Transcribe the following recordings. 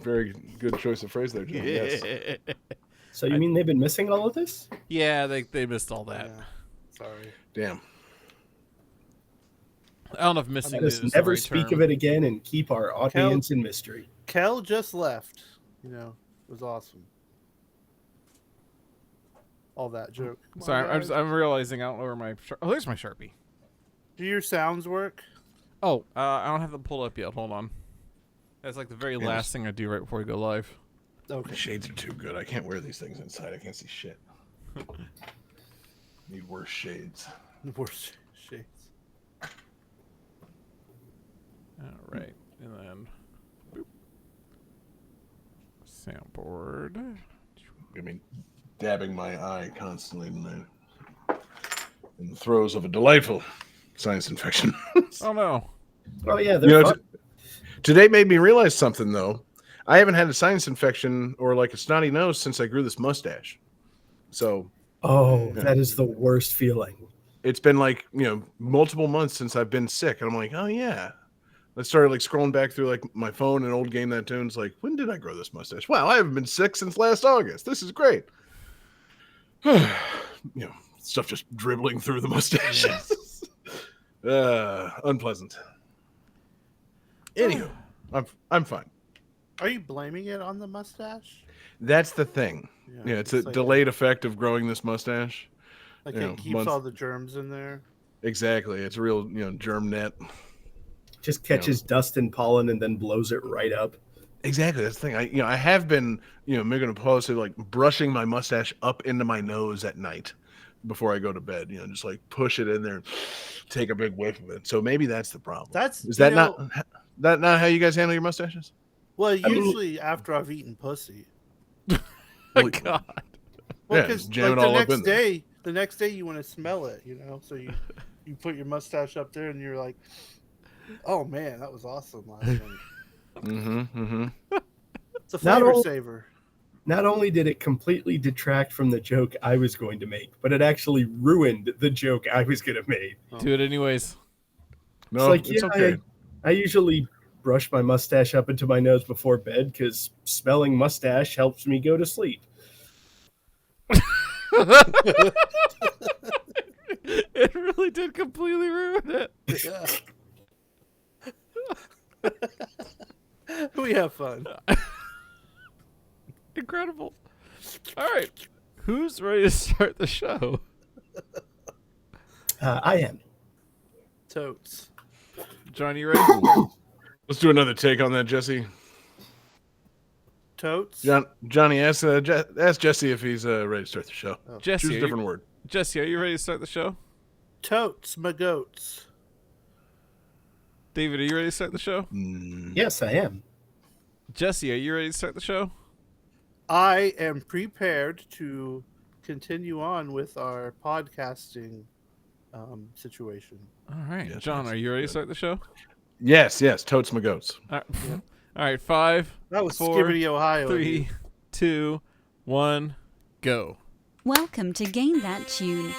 Very good choice of phrase there, John. Yes. So you mean they've been missing all of this? Yeah, they missed all that. Yeah. Sorry. Damn. I don't know if missing Let is us the never right speak term. of it again and keep our audience in mystery. Kel just left. You know, it was awesome. All that joke. Come on, Sorry, guys. I'm realizing I don't know where my oh, there's my Sharpie. Do your sounds work? Oh, I don't have them pulled up yet. Hold on. That's like the very last thing I do right before we go live. Okay. The shades are too good. I can't wear these things inside. I can't see shit. Need worse shades. Worse shades. All right, and then boop. Soundboard. I mean, dabbing my eye constantly in the throes of a delightful sinus infection. Oh no. Oh yeah, they're fun. Today made me realize something though. I haven't had a sinus infection or like a snotty nose since I grew this mustache. So that is the worst feeling. it's been like, multiple months since I've been sick. And I'm like, oh yeah. I started like scrolling back through like my phone and old Game That Tunes. Like, when did I grow this mustache? Wow, I haven't been sick since last August. This is great. Stuff just dribbling through the mustache. Unpleasant. Anywho, I'm fine. Are you blaming it on the mustache? That's the thing. Yeah, it's a like delayed effect of growing this mustache. Like it keeps all the germs in there. Exactly. It's a real, germ net. Just catches dust and pollen and then blows it right up. Exactly. That's the thing. I have been, making a policy of like brushing my mustache up into my nose at night before I go to bed. Just like push it in there and take a big whiff of it. So maybe that's the problem. Is that not how you guys handle your mustaches? Well, usually after I've eaten pussy. Oh God. Well, yeah, because jam like, it all up in there. the next day you want to smell it, So you put your mustache up there and you're like, oh man, that was awesome last night. It's a flavor saver. Not only did it completely detract from the joke I was going to make, but it actually ruined the joke I was going to make. Do it anyways. No, it's okay. I usually brush my mustache up into my nose before bed because smelling mustache helps me go to sleep. It really did completely ruin it. Yeah. We have fun. Incredible. All right. Who's ready to start the show? I am. Totes. John, you ready? Let's do another take on that, Jesse. Totes? Johnny, ask Jesse if he's ready to start the show. Oh. Jessie, choose a different word. Jessie, are you ready to start the show? Totes, my goats. David, are you ready to start the show? Yes, I am. Jessie, are you ready to start the show? I am prepared to continue on with our podcasting situation. All right. Yes, John, are you ready to start the show? Yes, totes my goats. All right. 5, That was 4, Skibbity, Ohio. 3, 2, 1, go. Welcome to Game That Tune.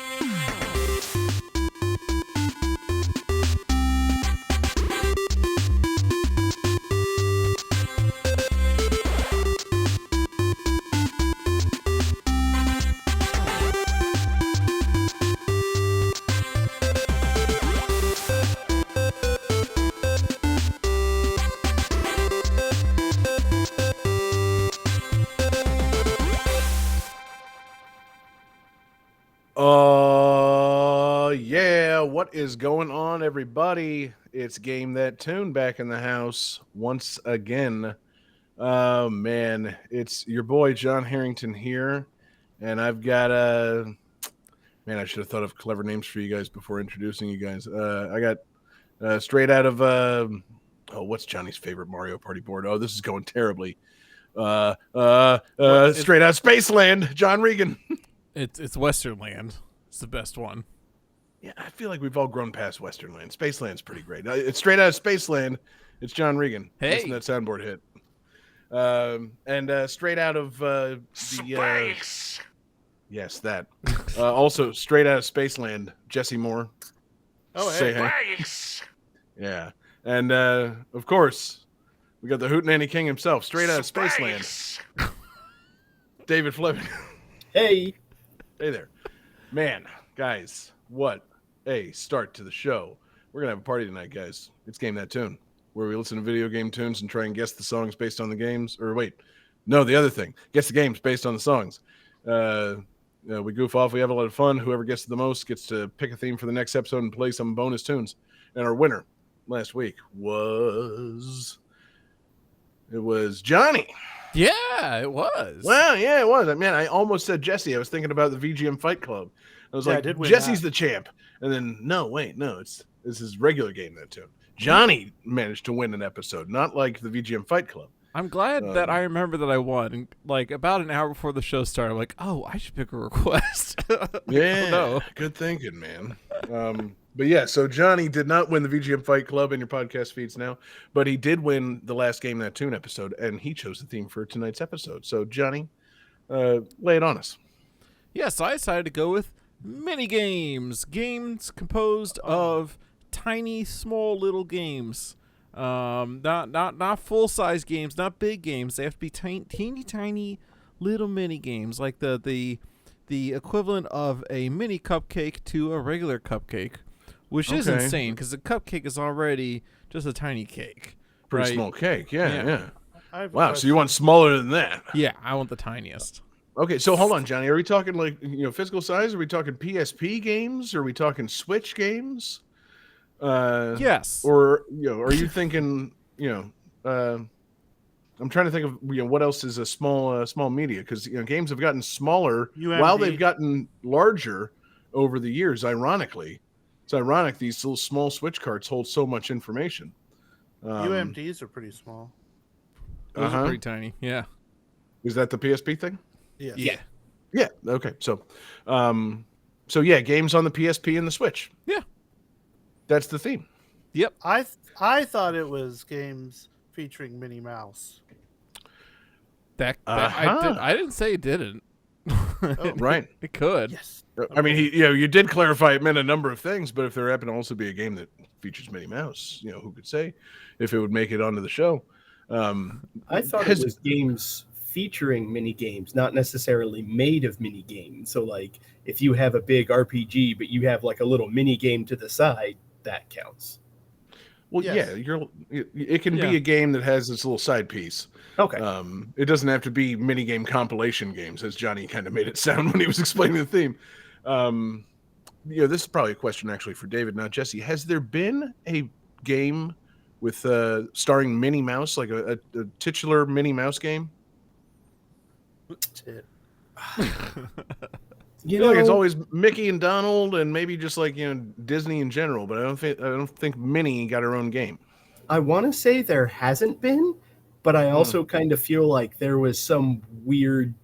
Yeah, what is going on, everybody? It's Game That Tune back in the house once again. Man, it's your boy John Harrington here, and I've got man, I should have thought of clever names for you guys before introducing you guys. I got straight out of what's Johnny's favorite Mario Party board? Oh, this is going terribly. Straight out of Spaceland, John Regan. It's Western Land. It's the best one. Yeah, I feel like we've all grown past Western Land. Spaceland's pretty great. It's straight out of Spaceland. It's John Regan. Hey, listen to that soundboard hit. And straight out of the Space. Yes, that. Also straight out of Spaceland, Jesse Moore. Oh, Say hey. hey. Space. Yeah, and of course, We got the Hootenanny King himself, straight out of Spaceland. David Fleming. Hey. Hey there. Man, guys, what a start to the show. We're going to have a party tonight, guys. It's Game That Tune, where we listen to video game tunes and try and guess the songs based on the games. Or wait, no, the other thing. Guess the games based on the songs. We goof off. We have a lot of fun. Whoever gets the most gets to pick a theme for the next episode and play some bonus tunes. And our winner last week was Johnny. Yeah, it was. Well, yeah, it was. Man, I almost said Jessie. I was thinking about the VGM Fight Club. I was Yeah, I like, did win Jessie's that. the champ. And then, this is regular Game That Tune. Johnny managed to win an episode, not like the VGM Fight Club. I'm glad that I remember that I won. And, like, about an hour before the show started, I'm like, oh, I should pick a request. Yeah, no. Good thinking, man. But yeah, so Johnny did not win the VGM Fight Club in your podcast feeds now, but he did win the last Game That Tune episode, and he chose the theme for tonight's episode. So, Johnny, lay it on us. Yeah, so I decided to go with mini-games. Games composed of tiny, small little games. Not full-size games, not big games. They have to be teeny, little mini-games, like the equivalent of a mini cupcake to a regular cupcake, which is Okay. insane because the cupcake is already just a tiny cake. Pretty right? small cake. Yeah. I have a Wow, so question. you want smaller than that. Yeah, I want the tiniest. Okay, so hold on, Johnny. Are we talking like physical size? Are we talking PSP games? Are we talking Switch games? Yes. Or are you thinking I'm trying to think of what else is a small media, because games have gotten smaller while UMD. they've gotten larger over the years. Ironically, it's ironic these little small Switch carts hold so much information. UMDs are pretty small. Those uh-huh. are pretty tiny. Yeah. Is that the PSP thing? Yes. Yeah. Yeah. Okay. So yeah, games on the PSP and the Switch. Yeah. That's the theme. Yep. I thought it was games featuring Minnie Mouse. I didn't say it didn't. Right. It could. Yes. I mean, you did clarify it meant a number of things, but if there happened to also be a game that features Minnie Mouse, who could say if it would make it onto the show? I thought it was games featuring mini games, not necessarily made of mini games. So, like, if you have a big RPG, but you have like a little mini game to the side, that counts. Well, Yes. yeah, it can Yeah. be a game that has this little side piece. Okay. It doesn't have to be minigame compilation games, as Johnny kind of made it sound when he was explaining the theme. This is probably a question actually for David, not Jessie. Has there been a game with starring Minnie Mouse, like a titular Minnie Mouse game? You Like it's know, always Mickey and Donald, and maybe just like Disney in general. But I don't think Minnie got her own game. I want to say there hasn't been, but I also kind of feel like there was some weird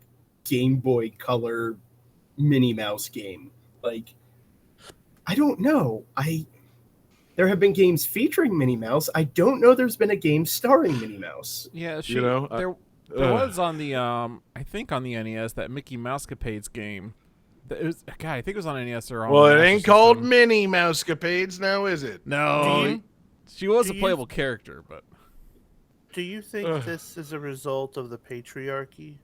Game Boy Color Minnie Mouse game. Like, I don't know. There have been games featuring Minnie Mouse. I don't know there's been a game starring Minnie Mouse. Yeah, know, there was on the I think on the NES that Mickey Mousecapades game. I think it was on NES or on Well, the it Master ain't called System. Minnie Mousecapades now, is it? No, she was a do you- playable character, but Do you think Ugh. this is a result of the patriarchy?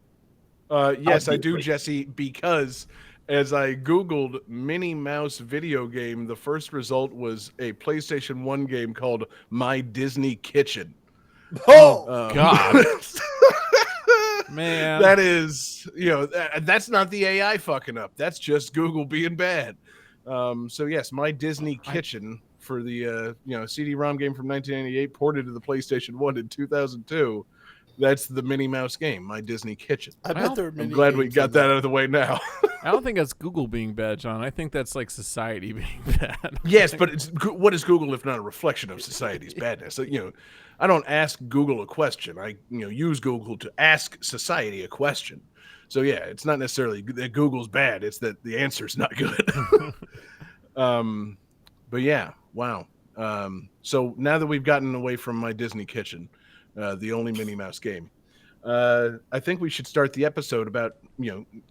Yes, I do, Obviously. Jesse, because as I Googled Minnie Mouse video game, the first result was a PlayStation 1 game called My Disney Kitchen. Oh, God. Man, That is, that's not the AI fucking up. That's just Google being bad. So yes, My Disney Kitchen for the CD-ROM game from 1998 ported to the PlayStation 1 in 2002. That's the Minnie Mouse game, My Disney Kitchen. I Well, bet there are I'm many. glad we games got in that out of the way now. I don't think that's Google being bad, John. I think that's like society being bad. Yes, but what is Google if not a reflection of society's badness? So, I don't ask Google a question. I use Google to ask society a question. So yeah, it's not necessarily that Google's bad. It's that the answer's not good. But yeah, wow. So now that we've gotten away from My Disney Kitchen, the only Minnie Mouse game, I think we should start the episode about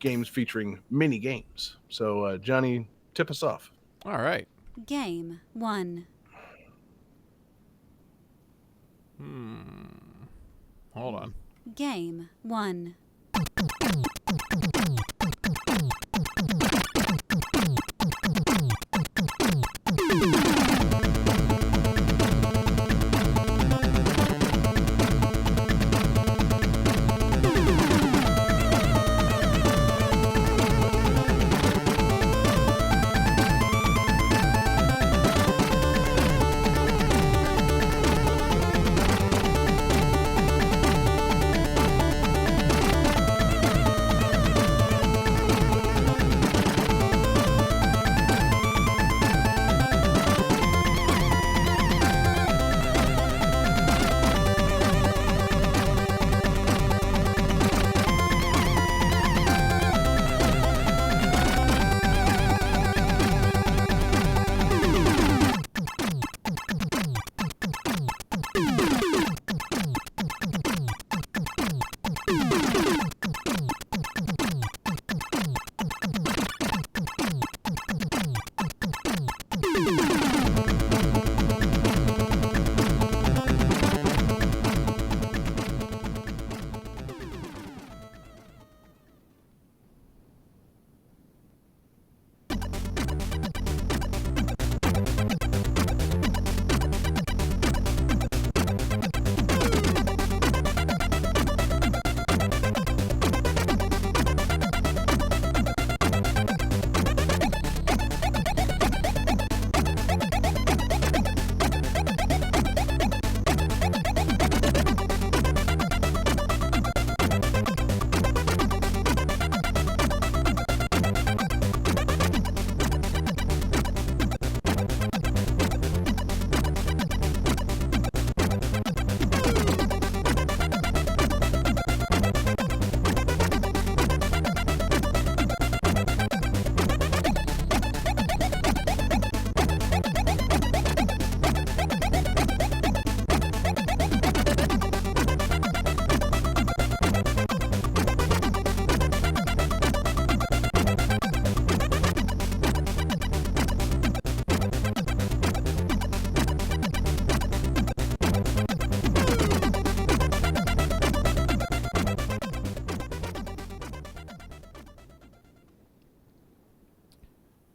games featuring mini games. So Johnny, tip us off. All right. Game 1. hold on. Game 1.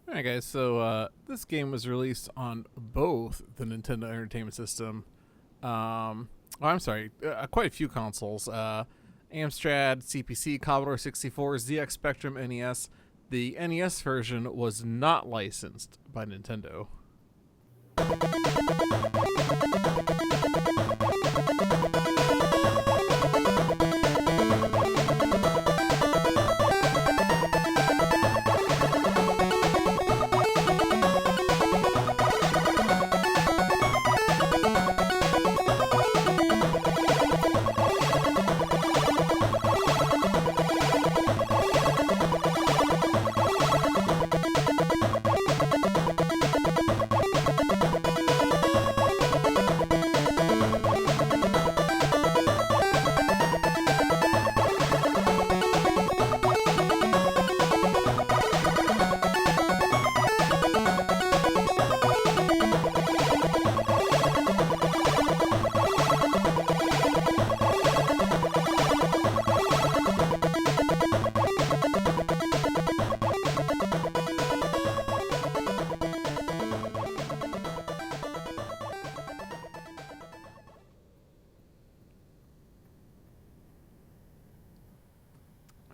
Alright guys, so this game was released on both the Nintendo Entertainment System, quite a few consoles, Amstrad, CPC, Commodore 64, ZX Spectrum, NES. The NES version was not licensed by Nintendo.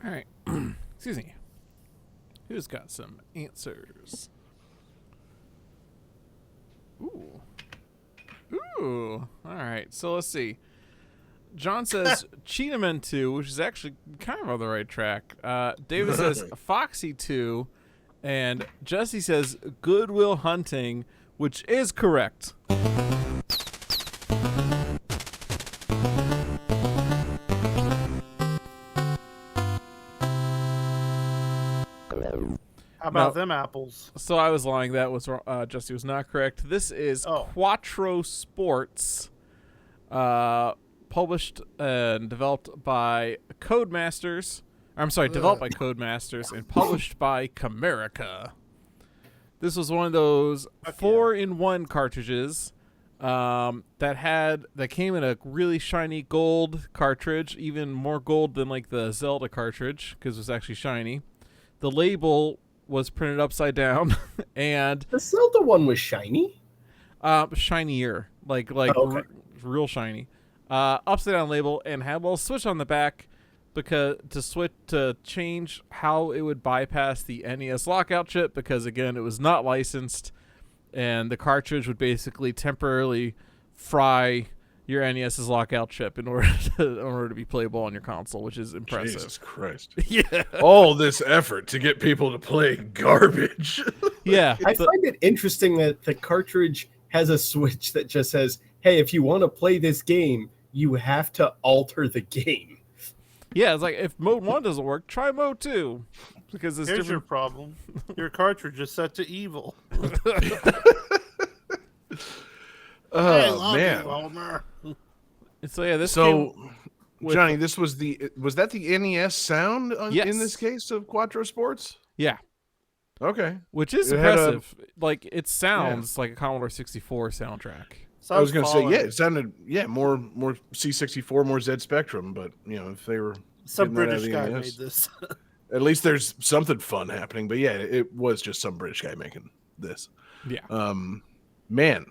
Alright, excuse me. Who's got some answers? Ooh. Ooh. Alright, so let's see. John says Cheetahman 2, which is actually kind of on the right track. David says Foxy 2. And Jessie says Good Will Hunting, which is correct. How about them apples? So I was lying. That was Jessie was not correct. This is Quattro Sports, published and developed by Codemasters. Developed by Codemasters and published by Camerica. This was one of those 4-in-1 cartridges that came in a really shiny gold cartridge, even more gold than like the Zelda cartridge because it was actually shiny. The label was printed upside down, and The Zelda one was shiny. shinier, like Oh, okay. real shiny. Upside down label and had a little switch on the back because to change how it would bypass the NES lockout chip because again it was not licensed, and the cartridge would basically temporarily fry your NES's lockout chip in order to be playable on your console, which is impressive. Jesus Christ. Yeah, All this effort to get people to play garbage. yeah. I find it interesting that the cartridge has a switch that just says, hey, if you want to play this game, you have to alter the game. Yeah, it's like if mode 1 doesn't work, try mode 2 because it's Here's your different. problem. Your cartridge is set to evil. I Oh love man. you, Homer. So yeah, this So game with- Johnny, this was that the NES sound Yes. in this case of Quattro Sports? yeah, Okay. which is It had a- impressive. Like it sounds like a Commodore 64 soundtrack. I was going to say, Sounds yeah, it sounded, more C64, more Z Spectrum, but if they were Some getting that out of British the guy NES, made this. at least there's something fun happening. But yeah, it was just some British guy making this. Yeah. Man,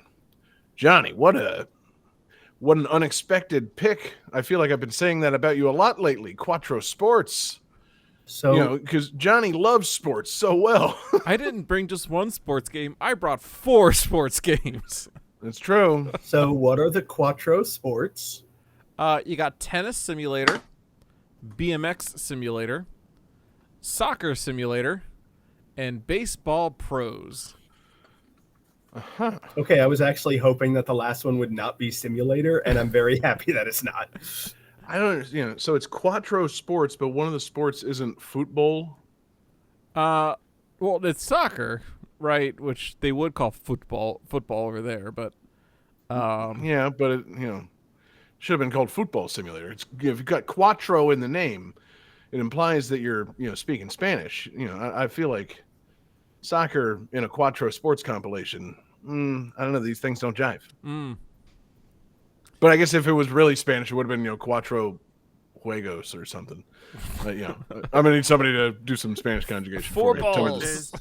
Johnny, what an unexpected pick. I feel like I've been saying that about you a lot lately. Quattro Sports. So Because Johnny loves sports so well. I didn't bring just one sports game. I brought 4 sports games. That's true. So what are the Quattro Sports? You got tennis simulator, BMX simulator, soccer simulator, and baseball pros. Okay, I was actually hoping that the last one would not be simulator, and I'm very happy that it's not. I don't, so it's Quattro Sports, but one of the sports isn't football. Well, it's soccer, right? Which they would call football over there, but Yeah, but it, should have been called Football Simulator. It's if you've got Quattro in the name, it implies that you're speaking Spanish. I feel like soccer in a Quattro Sports compilation. I don't know. These things don't jive. But I guess if it was really Spanish, it would have been Cuatro Juegos or something. I'm gonna need somebody to do some Spanish conjugation. 4 for me. Tell me balls. this.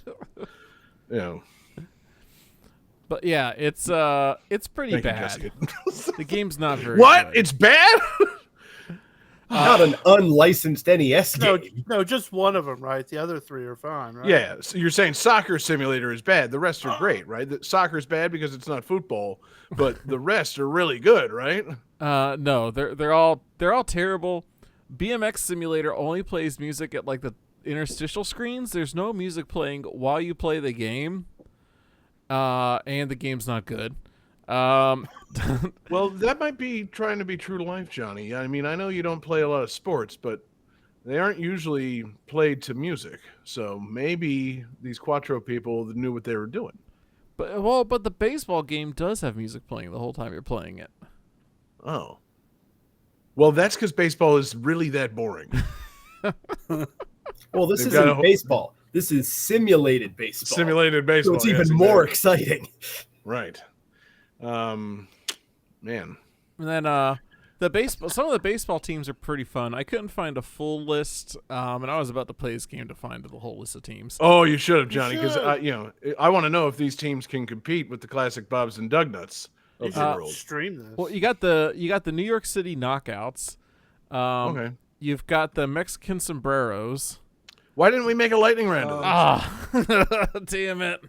But yeah, it's pretty Thank you, bad. Jessica. The game's not very What? good. It's bad? Not an unlicensed NES No, game. no, just one of them, right? The other 3 are fine, right? Yeah, so you're saying Soccer Simulator is bad. The rest are great, right? Soccer's bad because it's not football, but the rest are really good, right? No, they're all terrible. BMX Simulator only plays music at like the interstitial screens. There's no music playing while you play the game. And the game's not good. Well, that might be trying to be true to life, Johnny. I mean, I know you don't play a lot of sports, but they aren't usually played to music. So maybe these Quattro people knew what they were doing. But the baseball game does have music playing the whole time you're playing it. Oh. Well, that's because baseball is really that boring. Well, this They've got a isn't whole- baseball. This is simulated baseball. Simulated So baseball. it's even yes, more exactly. exciting. Right. Man. And then some of the baseball teams are pretty fun. I couldn't find a full list, and I was about to play this game to find the whole list of teams. Oh, you should have, Johnny, because should. I want to know if these teams can compete with the classic Bobs and Dugnuts You of should the world. stream this. Well, you got the New York City Knockouts. Okay. You've got the Mexican Sombreros. Why didn't we make a lightning round of this? Damn it!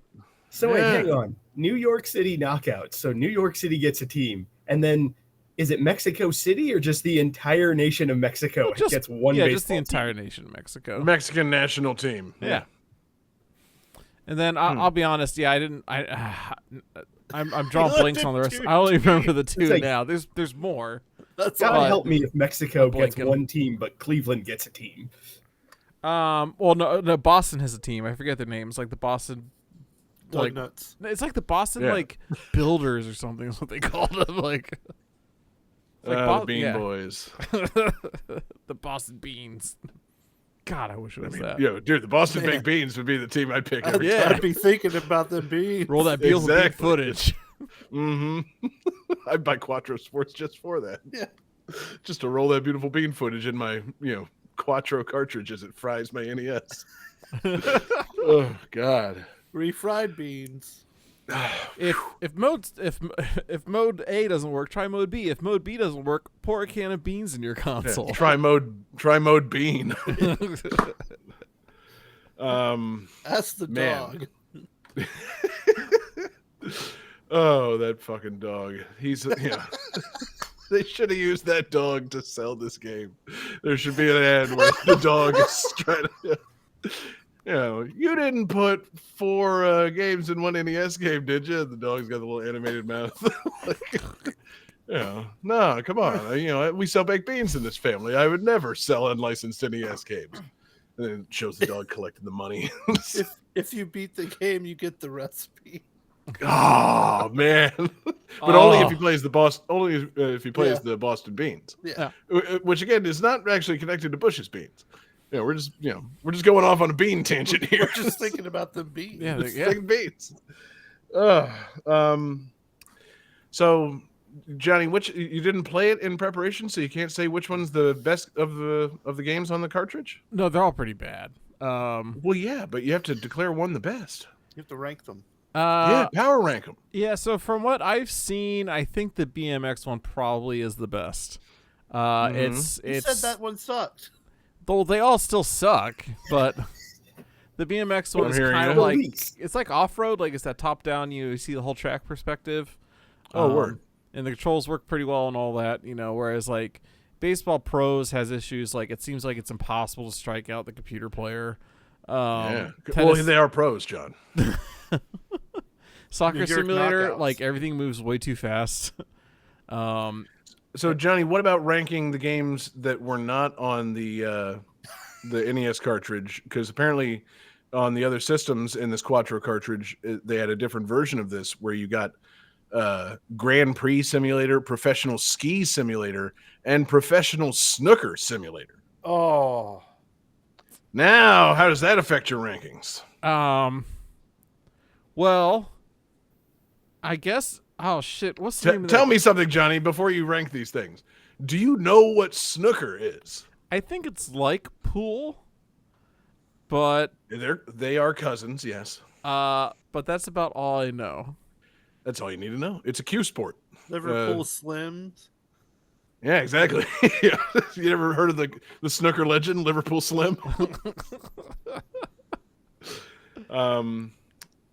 So wait, Yeah. hang on. New York City knockouts. So New York City gets a team, and then is it Mexico City or just the entire nation of Mexico gets one? Yeah, baseball just the team? entire nation of Mexico. Mexican national team. Yeah. And then I'll be honest. Yeah, I'm drawing looked blanks at on the rest. 2 I only remember the 2 It's like- now. There's more. That's God But- help me if Mexico I'm gets blanking. one team, but Cleveland gets a team. Well, no, Boston has a team. I forget their names. Like the Boston, like nuts. it's like the Boston Yeah. like Builders or something. Is what they called them. Like The Bean Boys. the Boston Beans. God, I wish it was that. Dude, the Boston Man. Baked Beans would be the team I'd pick every Yeah. time. I'd be thinking about them being. Roll that Beals and Bean Exactly. footage. Mm-hmm. I'd buy Quattro Sports just for that. Yeah. Just to roll that beautiful bean footage in my, Quattro cartridge as it fries my NES. Oh God. Refried beans. if mode A doesn't work, try mode B. If mode B doesn't work, pour a can of beans in your console. Yeah, try mode bean. That's the man. dog. Oh, that fucking dog. He's They should have used that dog to sell this game. There should be an ad where the dog is trying to. You didn't put 4 games in one NES game, did you? The dog's got the little animated mouth. No, come on. We sell baked beans in this family. I would never sell unlicensed NES games. And then it shows the dog collecting the money. If you beat the game, you get the recipe. Oh man! But only if he plays the the Boston Beans. Yeah. Which again is not actually connected to Bush's beans. We're just going off on a bean tangent here. We're just thinking about the beans. Yeah, Thinking beans. So Johnny, which you didn't play it in preparation, so you can't say which one's the best of the games on the cartridge? No, they're all pretty bad. Well, yeah, but you have to declare one the best. You have to rank them. Yeah, power rank them. Yeah, so from what I've seen, I think the BMX one probably is the best. It's You said that one sucked. Though they all still suck, but the BMX one is kind of like it's like off-road, like it's that top-down. You see the whole track perspective. Oh, word. And the controls work pretty well and all that, whereas like Baseball Pros has issues, like it seems like it's impossible to strike out the computer player. Well, they are pros, John. Soccer Simulator, like everything moves way too fast. So Johnny, what about ranking the games that were not on the NES cartridge? Because apparently on the other systems in this Quattro cartridge, they had a different version of this where you got Grand Prix Simulator, Professional Ski Simulator, and Professional Snooker Simulator. Oh. Now, how does that affect your rankings? Well, I guess. Oh shit! What's the name of that? Tell me something, Johnny, before you rank these things. Do you know what snooker is? I think it's like pool, but they are cousins, yes. But that's about all I know. That's all you need to know. It's a cue sport. Liverpool Slims. Yeah, exactly. You ever heard of the snooker legend, Liverpool Slim?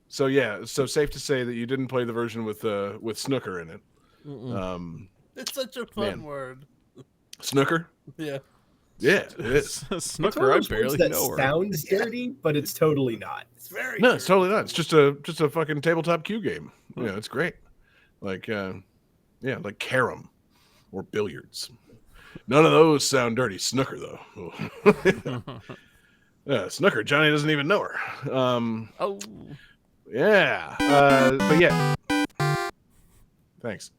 So safe to say that you didn't play the version with snooker in it. It's such a fun word. Snooker? Yeah. Yeah, it is. Snooker, I barely know her. Sounds dirty, but it's totally not. It's very No, it's totally not. It's just a fucking tabletop cue game. Yeah, it's great. Like like carom or billiards. None of those sound dirty. Snooker though. Yeah, snooker. Johnny doesn't even know her. Oh. Yeah. But yeah. Thanks.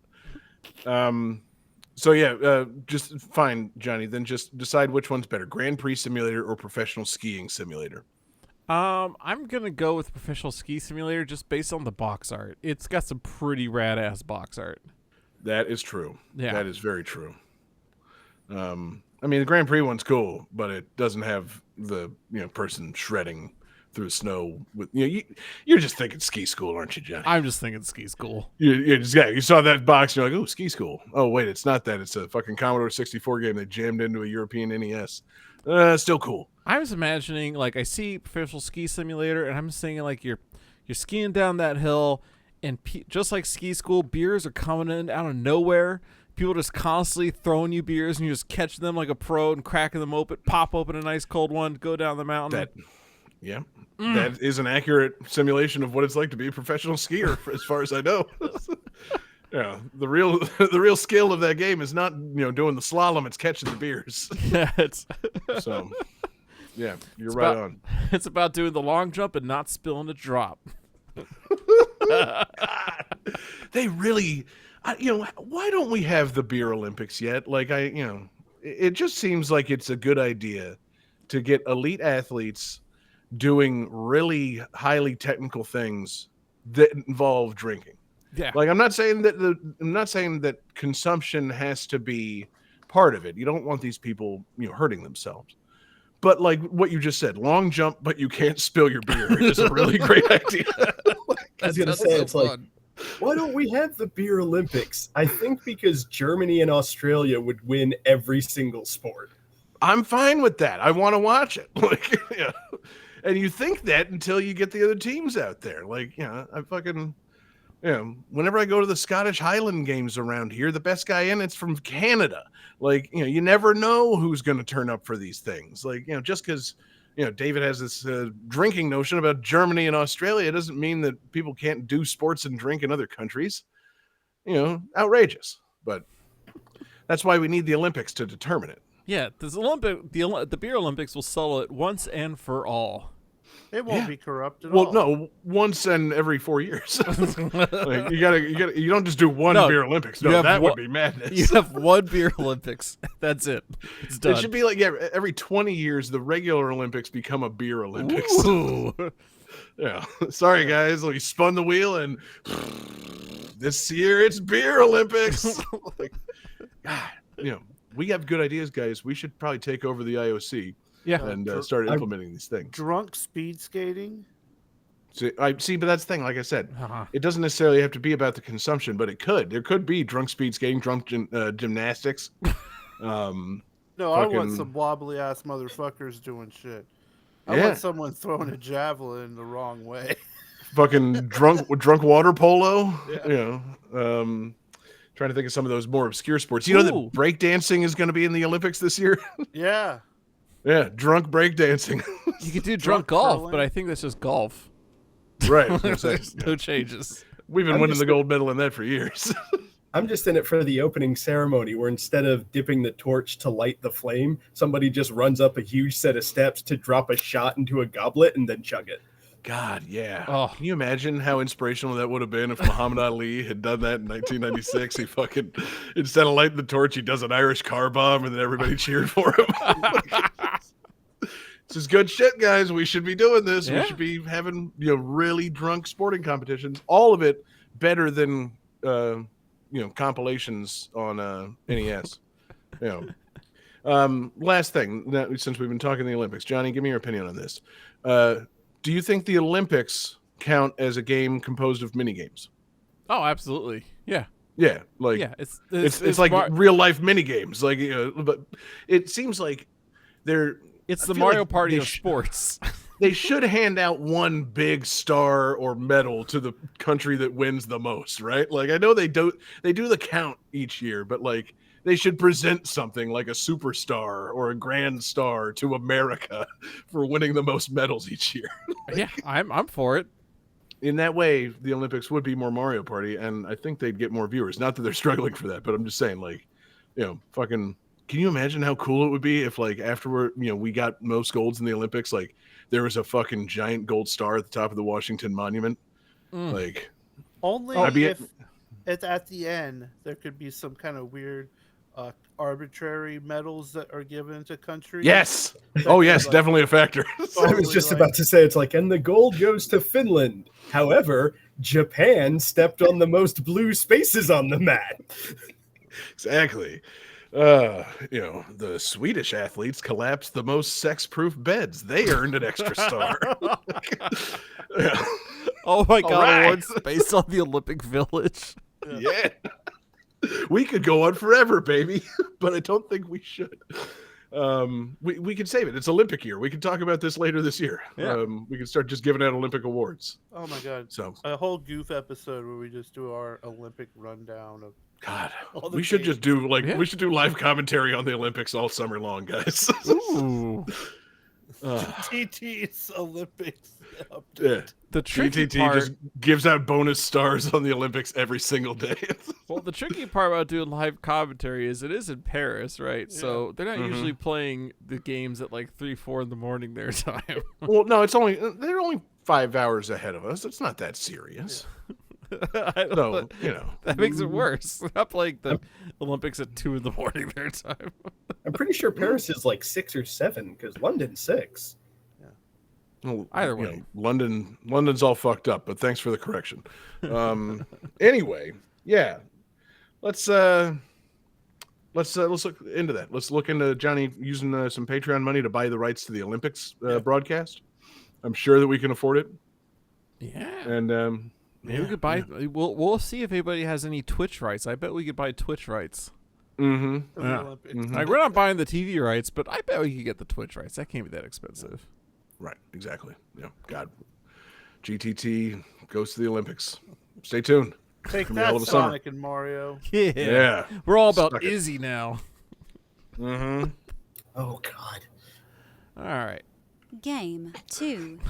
Just fine, Johnny. Then just decide which one's better: Grand Prix Simulator or Professional Skiing Simulator. I'm gonna go with Professional Ski Simulator just based on the box art. It's got some pretty rad ass box art. That is true. Yeah, that is very true. I mean, the Grand Prix one's cool, but it doesn't have the person shredding through the snow with you're just thinking ski school, aren't you, Johnny? I'm just thinking ski school. You saw that box and you're like, oh, ski school. Oh wait, it's not that. It's a fucking Commodore 64 game they jammed into a European NES. Still cool. I was imagining, like, I see Professional Ski Simulator and I'm thinking like you're skiing down that hill and just like ski school, beers are coming in out of nowhere. People just constantly throwing you beers and you just catch them like a pro and cracking them open, pop open a nice cold one, go down the mountain. That is an accurate simulation of what it's like to be a professional skier, as far as I know. Yeah, the real skill of that game is not doing the slalom; it's catching the beers. So, yeah, you're right on. It's about doing the long jump and not spilling a drop. They really, why don't we have the beer Olympics yet? Like it just seems like it's a good idea to get elite athletes doing really highly technical things that involve drinking. Yeah. Like, I'm not saying that consumption has to be part of it. You don't want these people, hurting themselves. But like what you just said, long jump, but you can't spill your beer is a really great idea. I was gonna say, it's like, why don't we have the beer Olympics? I think because Germany and Australia would win every single sport. I'm fine with that. I want to watch it. Like, and you think that until you get the other teams out there. Like, I fucking, whenever I go to the Scottish Highland Games around here, the best guy in it's from Canada. Like, you never know who's going to turn up for these things. Like, just because, David has this drinking notion about Germany and Australia doesn't mean that people can't do sports and drink in other countries. Outrageous. But that's why we need the Olympics to determine it. Yeah, the beer Olympics will settle it once and for all. It won't be corrupt at all. Well, no, once and every 4 years. Like, you don't just do one beer Olympics. No, that would be madness. You have one beer Olympics. That's it. It's done. It should be like every 20 years, the regular Olympics become a beer Olympics. Ooh. Yeah. Sorry, guys. We spun the wheel, and this year it's beer Olympics. Like, God, we have good ideas, guys. We should probably take over the IOC. Yeah, and start implementing these things. Drunk speed skating. But that's the thing. Like I said, it doesn't necessarily have to be about the consumption, but it could. There could be drunk speed skating, drunk gymnastics. No, I want some wobbly ass motherfuckers doing shit. I want someone throwing a javelin the wrong way. Fucking drunk water polo. Yeah. Trying to think of some of those more obscure sports. You know that breakdancing is going to be in the Olympics this year. Yeah. Yeah, drunk breakdancing. You could do drunk golf, curling. But I think that's just golf. Right. There's no changes. We've been winning the gold medal in that for years. I'm just in it for the opening ceremony where instead of dipping the torch to light the flame, somebody just runs up a huge set of steps to drop a shot into a goblet and then chug it. God, yeah. Oh. Can you imagine how inspirational that would have been if Muhammad Ali had done that in 1996? He fucking, instead of lighting the torch, he does an Irish car bomb and then everybody cheered for him. This is good shit, guys. We should be doing this. Yeah. We should be having really drunk sporting competitions. All of it better than compilations on NES. Last thing, since we've been talking the Olympics, Johnny, give me your opinion on this. Do you think the Olympics count as a game composed of minigames? Oh, absolutely. Yeah. Yeah, like it's like real life minigames. Like, but it seems like it's the Mario Party of sports. They should hand out one big star or medal to the country that wins the most, right? Like, I know they do the count each year, but like they should present something like a superstar or a grand star to America for winning the most medals each year. Yeah, I'm for it. In that way, the Olympics would be more Mario Party, and I think they'd get more viewers. Not that they're struggling for that, but I'm just saying, like, fucking. Can you imagine how cool it would be if, like, afterward, we got most golds in the Olympics, like, there was a fucking giant gold star at the top of the Washington Monument? Like, only if at the end there could be some kind of weird arbitrary medals that are given to countries. Yes. Oh, yes, definitely a factor. I was just about to say, it's like, and the gold goes to Finland. However, Japan stepped on the most blue spaces on the mat. Exactly. The Swedish athletes collapsed the most sex-proof beds. They earned an extra star. Yeah. Oh my God! Right. Awards based on the Olympic Village. Yeah. We could go on forever, baby, but I don't think we should. We could save it. It's Olympic year. We can talk about this later this year. Yeah. We can start just giving out Olympic awards. Oh my God! So a whole goof episode where we just do our Olympic rundown of. God, we should just do we should do live commentary on the Olympics all summer long, guys. Ooh. GTT's Olympics update. Yeah. The tricky GTT part just gives out bonus stars on the Olympics every single day. Well, the tricky part about doing live commentary is it is in Paris, right? Yeah. So they're not usually playing the games at like 3-4 in the morning their time. Well, no, they're only 5 hours ahead of us. It's not that serious. Yeah. So, that makes it worse. They're not playing the Olympics at 2 in the morning their time. I'm pretty sure Paris is like 6 or 7 because London's 6. Yeah. Well, Either you way. know, London's all fucked up, but thanks for the correction. Anyway, yeah, let's look into that. Let's look into Johnny using some Patreon money to buy the rights to the Olympics broadcast. I'm sure that we can afford it. Yeah. And Maybe we could buy. We'll see if anybody has any Twitch rights. I bet we could buy Twitch rights. Mm-hmm. of the Yeah. Olympics. Mhm. Like, we're not buying the TV rights, but I bet we could get the Twitch rights. That can't be that expensive. Right. Exactly. Yeah. God. GTT goes to the Olympics. Stay tuned. Take Gonna be a hell that, of a summer. Sonic and Mario. Yeah. Yeah. We're all about Suck it. Izzy now. Mm-hmm. Oh God. All right. Game 2.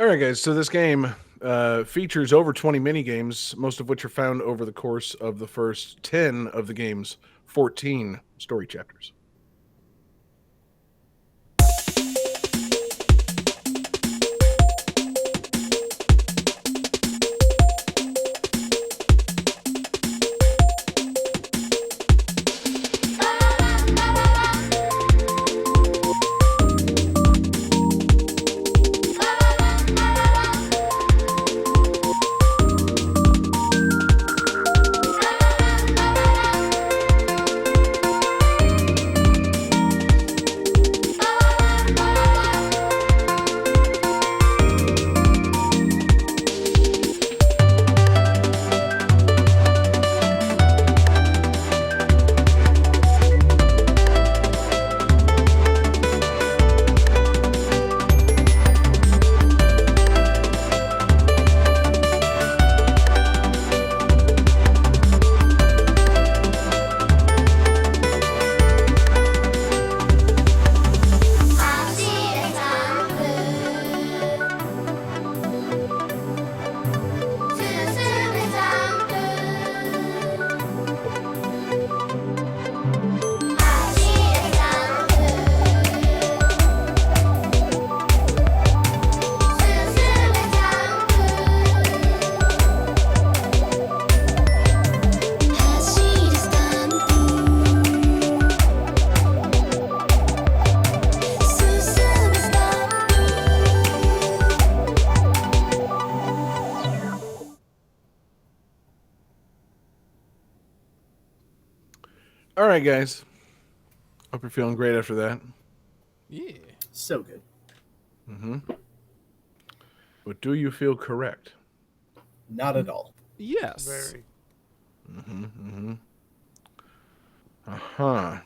All right, guys. So this game features over 20 mini games, most of which are found over the course of the first 10 of the game's 14 story chapters. All right, guys. Hope you're feeling great after that. Yeah. So good. Mm-hmm. But do you feel correct? Not at all. Yes. Very. Mm-hmm. Mm-hmm. Uh-huh.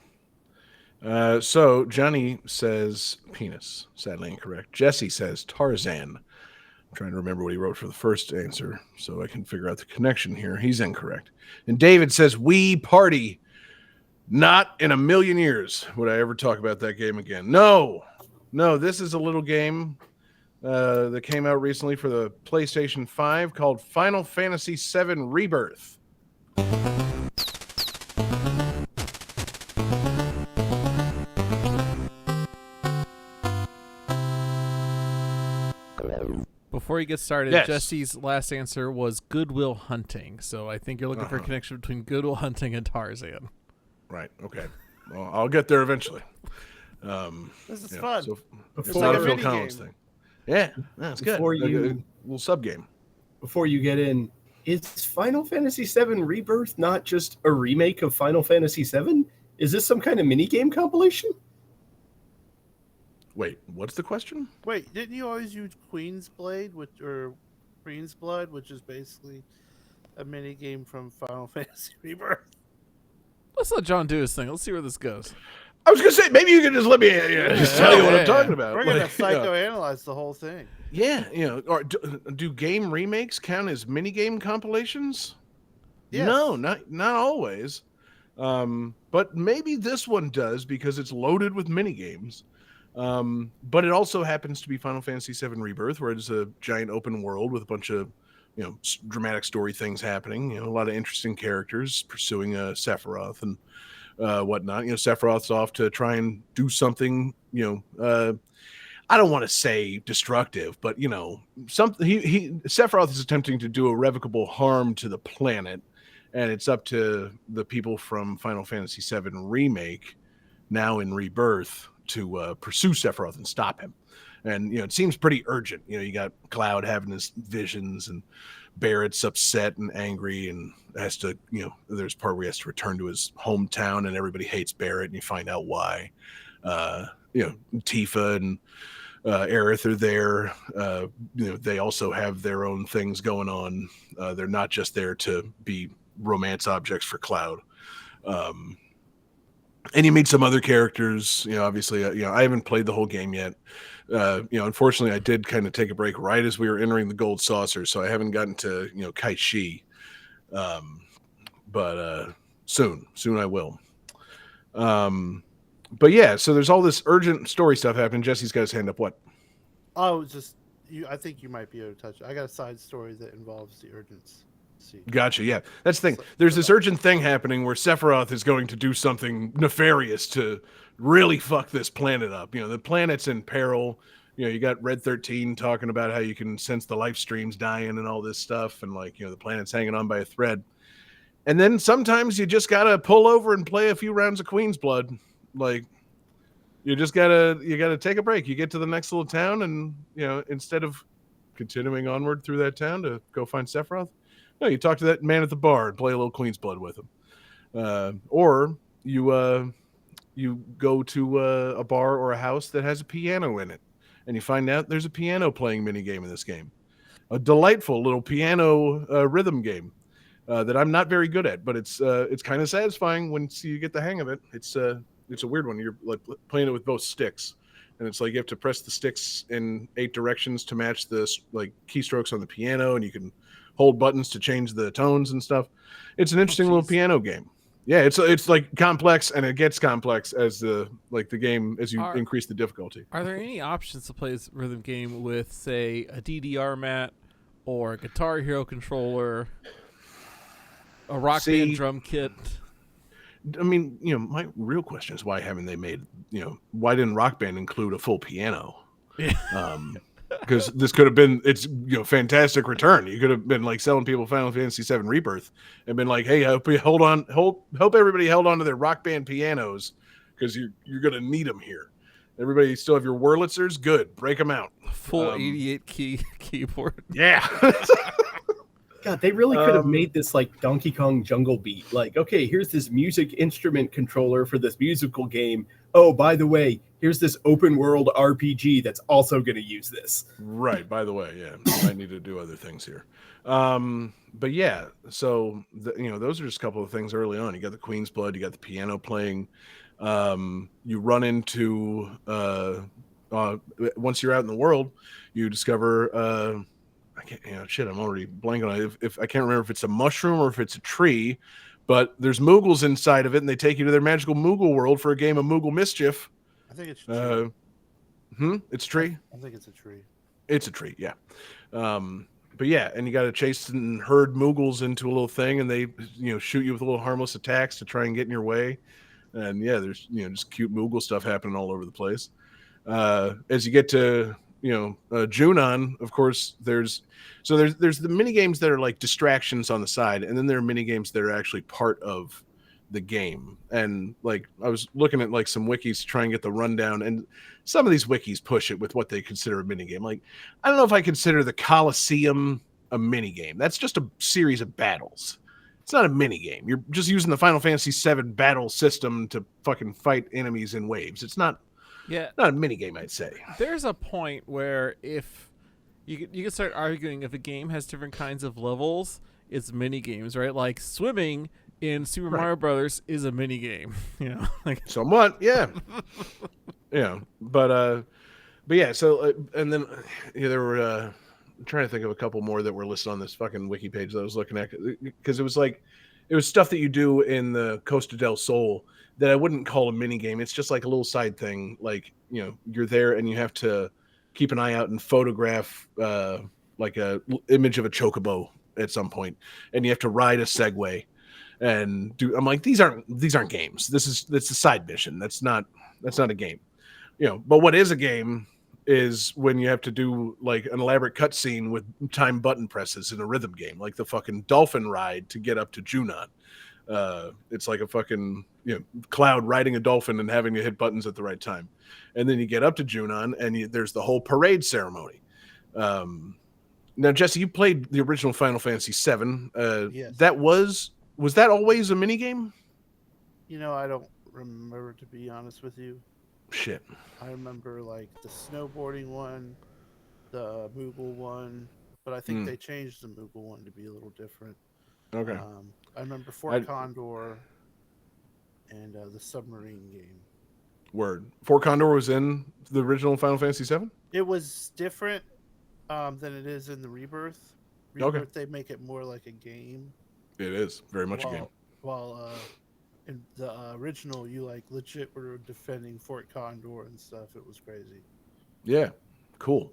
So Johnny says penis. Sadly incorrect. Jessie says Tarzan. I'm trying to remember what he wrote for the first answer so I can figure out the connection here. He's incorrect. And David says Wii Party. Not in a million years would I ever talk about that game again. No, this is a little game that came out recently for the PlayStation 5 called Final Fantasy VII Rebirth. Before you get started, Yes. Jesse's last answer was Goodwill Hunting. So I think you're looking for a connection between Goodwill Hunting and Tarzan. Right. Okay. Well, I'll get there eventually. This is fun. So it's Before- not a like a Phil mini Collins game. thing. Yeah, that's good. Before Like a you- little sub game. Before you get in, is Final Fantasy VII Rebirth not just a remake of Final Fantasy VII? Is this some kind of minigame compilation? Wait, what's the question? Wait, didn't you always use Queen's Blade, or Queen's Blood, which is basically a mini game from Final Fantasy Rebirth? Let's let John do his thing. Let's see where this goes. I was gonna say maybe you could just let me just tell you what I'm talking about. We're gonna Like, psychoanalyze the whole thing. yeah, or do game remakes count as minigame compilations? Yes. No, not always. But maybe this one does because it's loaded with minigames. But it also happens to be Final Fantasy VII Rebirth, where it's a giant open world with a bunch of dramatic story things happening. A lot of interesting characters pursuing Sephiroth and whatnot. Sephiroth's off to try and do something. I don't want to say destructive, but something. Sephiroth is attempting to do irrevocable harm to the planet, and it's up to the people from Final Fantasy VII Remake, now in Rebirth, to pursue Sephiroth and stop him. And it seems pretty urgent. You got Cloud having his visions, and Barrett's upset and angry, and has to. There's a part where he has to return to his hometown, and everybody hates Barrett, and you find out why. Tifa and Aerith are there. They also have their own things going on. They're not just there to be romance objects for Cloud. And you meet some other characters. Obviously, I haven't played the whole game yet. Unfortunately, I did kind of take a break right as we were entering the Gold Saucer, so I haven't gotten to Kai Shi. But soon I will. But yeah, so there's all this urgent story stuff happening. Jesse's got his hand up. What? Oh, just you. I think you might be able to touch it. I got a side story that involves the urgency. Gotcha. Yeah, that's the thing. There's this urgent thing happening where Sephiroth is going to do something nefarious to really fuck this planet up. The planet's in peril. You got Red 13 talking about how you can sense the life streams dying and all this stuff, and the planet's hanging on by a thread. And then sometimes you just gotta pull over and play a few rounds of Queen's Blood. You just gotta take a break. You get to the next little town, and instead of continuing onward through that town to go find Sephiroth, no, you talk to that man at the bar and play a little Queen's Blood with him, or you go to a bar or a house that has a piano in it, and you find out there's a piano playing mini game in this game, a delightful little piano rhythm game that I'm not very good at, but it's kind of satisfying once you get the hang of it. It's a weird one. You're playing it with both sticks, and it's you have to press the sticks in 8 directions to match the keystrokes on the piano, and you can hold buttons to change the tones and stuff. It's an interesting little piano game. Yeah, it's complex, and it gets complex as the game as you increase the difficulty. Are there any options to play this rhythm game with, say, a DDR mat or a Guitar Hero controller, a Rock Band drum kit? I mean, my real question is why haven't they made, why didn't Rock Band include a full piano? Yeah. Because this could have been fantastic return. You could have been selling people Final Fantasy VII Rebirth and been like, hey, hope everybody held on to their Rock Band pianos because you're gonna need them here. Everybody still have your Wurlitzers? Good, break them out. Full 88 key keyboard. Yeah. God, they really could have made this like Donkey Kong Jungle Beat. Like, okay, here's this music instrument controller for this musical game. Oh, by the way, here's this open world RPG that's also going to use this. Right. By the way, yeah, I need to do other things here. But yeah, so those are just a couple of things early on. You got the Queen's Blood, you got the piano playing. You run into once you're out in the world, you discover I can't, shit, I'm already blanking on it. If I can't remember if it's a mushroom or if it's a tree, but there's Moogles inside of it, and they take you to their magical Moogle world for a game of Moogle mischief. I think it's a tree. It's a tree. I think it's a tree. It's a tree, yeah. But yeah, and you got to chase and herd Moogles into a little thing, and they shoot you with little harmless attacks to try and get in your way. And yeah, there's just cute Moogle stuff happening all over the place. As you get to Junon, of course, there's the mini games that are like distractions on the side, and then there are mini games that are actually part of the game. And like I was looking at like some wikis to try and get the rundown, and some of these wikis push it with what they consider a mini game. Like, I don't know if I consider the Colosseum a mini game. That's just a series of battles. It's not a mini game. You're just using the Final Fantasy VII battle system to fucking fight enemies in waves. It's not a mini game, I'd say. There's a point where if you can start arguing if a game has different kinds of levels, it's mini games, right? Like swimming in Super Mario Brothers is a mini game, like somewhat, yeah. Yeah, but yeah. So and then there were I'm trying to think of a couple more that were listed on this fucking wiki page that I was looking at, because it was stuff that you do in the Costa del Sol that I wouldn't call a mini game. It's just like a little side thing. Like, you're there and you have to keep an eye out and photograph like a image of a chocobo at some point, and you have to ride a Segway and do. I'm like, these aren't games. That's a side mission. That's not a game. But what is a game is when you have to do like an elaborate cutscene with time button presses in a rhythm game, like the fucking dolphin ride to get up to Junon. It's like a fucking Cloud riding a dolphin and having to hit buttons at the right time, and then you get up to Junon and there's the whole parade ceremony. Now, Jesse, you played the original Final Fantasy VII. Yes. Was that always a mini game? I don't remember, to be honest with you. Shit. I remember like the snowboarding one, the Moogle one, but I think they changed the Moogle one to be a little different. Okay. I remember Fort Condor and the submarine game. Word. Fort Condor was in the original Final Fantasy VII? It was different than it is in the Rebirth. Rebirth, they make it more like a game. It is very much a game. While in the original, you like legit were defending Fort Condor and stuff. It was crazy. Yeah, cool.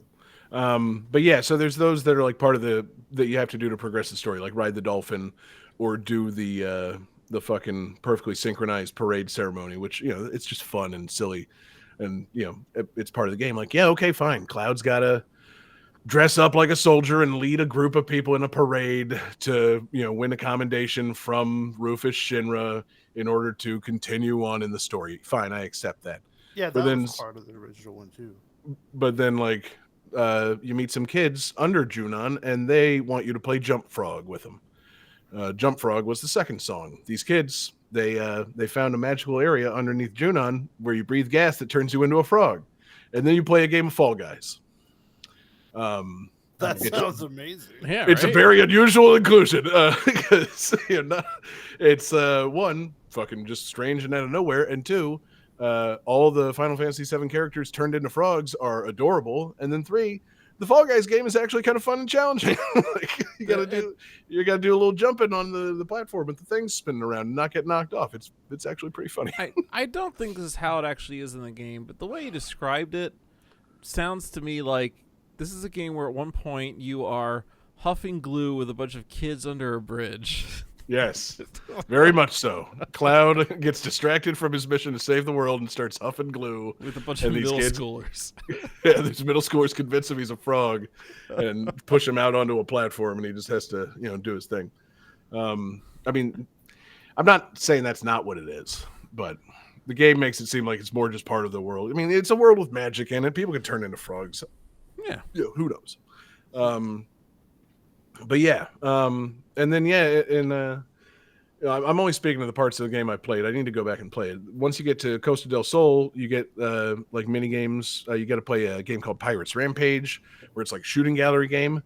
But yeah, so there's those that are like part of that you have to do to progress the story, like ride the dolphin or do the fucking perfectly synchronized parade ceremony, which it's just fun and silly, and it's part of the game. Like, yeah, okay, fine. Cloud's gotta dress up like a soldier and lead a group of people in a parade to win a commendation from Rufus Shinra in order to continue on in the story. Fine, I accept that. Yeah, that was part of the original one too. But then like you meet some kids under Junon and they want you to play Jump Frog with them. Jump Frog was the second song. These kids, they found a magical area underneath Junon where you breathe gas that turns you into a frog, and then you play a game of Fall Guys. That sounds amazing. Yeah, it's a very unusual inclusion because it's one, fucking just strange and out of nowhere, and two, all the Final Fantasy VII characters turned into frogs are adorable, and then three, the Fall Guys game is actually kind of fun and challenging. Like, you gotta do a little jumping on the platform with the things spinning around and not get knocked off. It's actually pretty funny. I don't think this is how it actually is in the game, but the way you described it sounds to me like this is a game where at one point you are huffing glue with a bunch of kids under a bridge. Yes, very much so. Cloud gets distracted from his mission to save the world and starts huffing glue with a bunch of middle schoolers. Yeah, these middle schoolers convince him he's a frog and push him out onto a platform, and he just has to, do his thing. I mean, I'm not saying that's not what it is, but the game makes it seem like it's more just part of the world. I mean, it's a world with magic in it. People can turn into frogs. Yeah. Who knows? but yeah, and then yeah, I'm only speaking of the parts of the game I played. I need to go back and play it. Once you get to Costa del Sol, you get like mini games. You got to play a game called Pirates Rampage, where it's like shooting gallery game,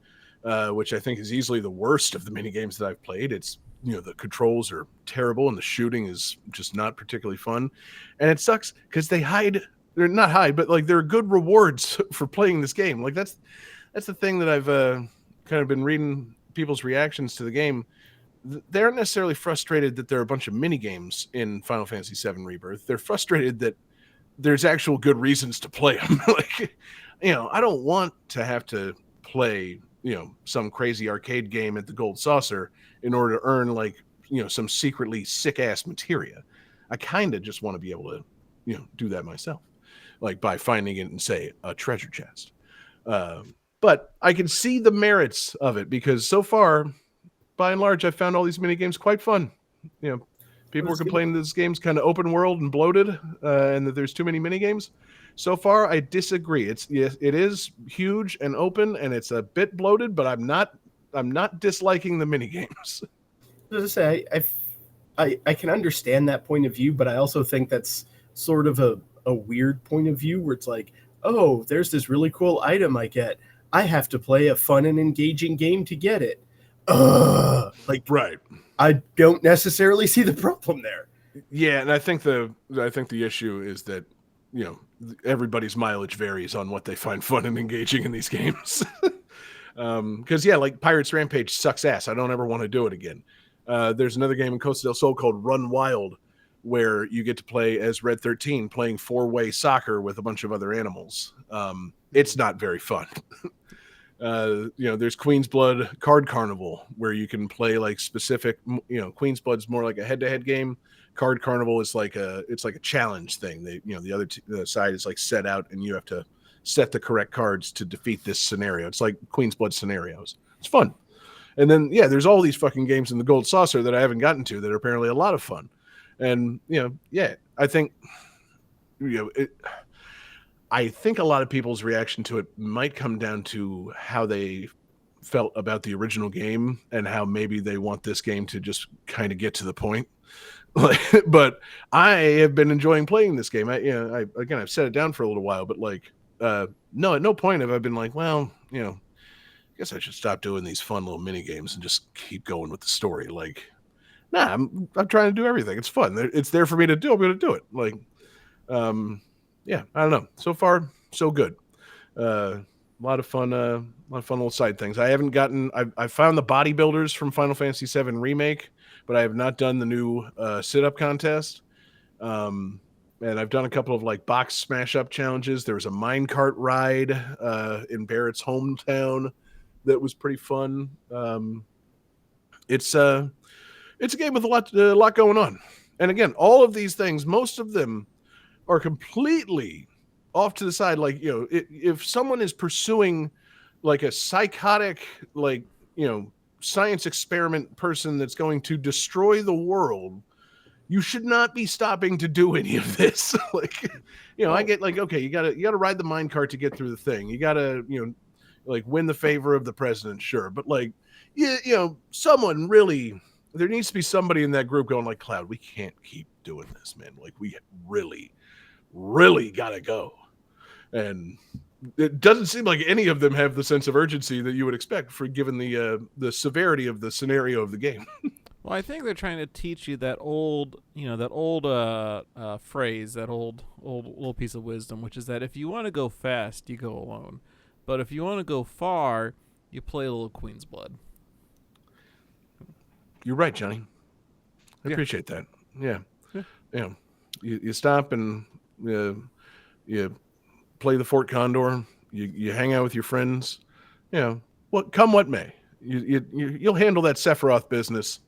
which I think is easily the worst of the mini games that I've played. It's the controls are terrible and the shooting is just not particularly fun, and it sucks because they hide. They're not hide, but like there are good rewards for playing this game. Like that's the thing that I've kind of been reading people's reactions to the game. They aren't necessarily frustrated that there are a bunch of mini games in Final Fantasy VII Rebirth. They're frustrated that there's actual good reasons to play them. Like, I don't want to have to play, some crazy arcade game at the Gold Saucer in order to earn like, some secretly sick ass materia. I kind of just want to be able to, do that myself, like by finding it in, say, a treasure chest. But I can see the merits of it because so far, by and large, I found all these mini games quite fun. People were complaining that this game's kind of open world and bloated, and that there's too many mini games. So far, I disagree. It is huge and open, and it's a bit bloated, but I'm not disliking the mini games. As I say, I can understand that point of view, but I also think that's sort of a weird point of view where it's like, oh, there's this really cool item I get. I have to play a fun and engaging game to get it. Right. I don't necessarily see the problem there. Yeah, and I think the issue is that everybody's mileage varies on what they find fun and engaging in these games. Because like Pirates Rampage sucks ass. I don't ever want to do it again. There's another game in Costa del Sol called Run Wild, where you get to play as Red 13, playing 4-way soccer with a bunch of other animals. It's not very fun. There's Queen's Blood Card Carnival, where you can play like specific, Queen's Blood's more like a head-to-head game. Card Carnival is like a challenge thing. The side is like set out and you have to set the correct cards to defeat this scenario. It's like Queen's Blood scenarios. It's fun. And then, there's all these fucking games in the Gold Saucer that I haven't gotten to that are apparently a lot of fun. And, I think, I think a lot of people's reaction to it might come down to how they felt about the original game and how maybe they want this game to just kind of get to the point. But I have been enjoying playing this game. I've set it down for a little while, but no, at no point have I been like, well, I guess I should stop doing these fun little mini games and just keep going with the story. Like, nah, I'm trying to do everything. It's fun. It's there for me to do. I'm going to do it. Like, I don't know. So far, so good. A lot of fun little side things. I haven't gotten. I found the bodybuilders from Final Fantasy VII Remake, but I have not done the new sit-up contest. And I've done a couple of like box smash up challenges. There was a minecart ride in Barrett's hometown that was pretty fun. It's a game with a lot going on. And again, all of these things, most of them are completely off to the side. Like, if someone is pursuing like a psychotic, like, science experiment person that's going to destroy the world, you should not be stopping to do any of this. Like, I get like, okay, you gotta ride the minecart to get through the thing. You gotta, like win the favor of the president, sure. But like, someone really, there needs to be somebody in that group going like, Cloud, we can't keep doing this, man. Like, we really gotta go. And it doesn't seem like any of them have the sense of urgency that you would expect for given the severity of the scenario of the game. Well, I think they're trying to teach you that old phrase, that old little piece of wisdom, which is that if you want to go fast, you go alone. But if you want to go far, you play a little Queen's Blood. You're right, Johnny. I appreciate that. Yeah. You stop and you play the Fort Condor. You hang out with your friends. Come what may. You'll handle that Sephiroth business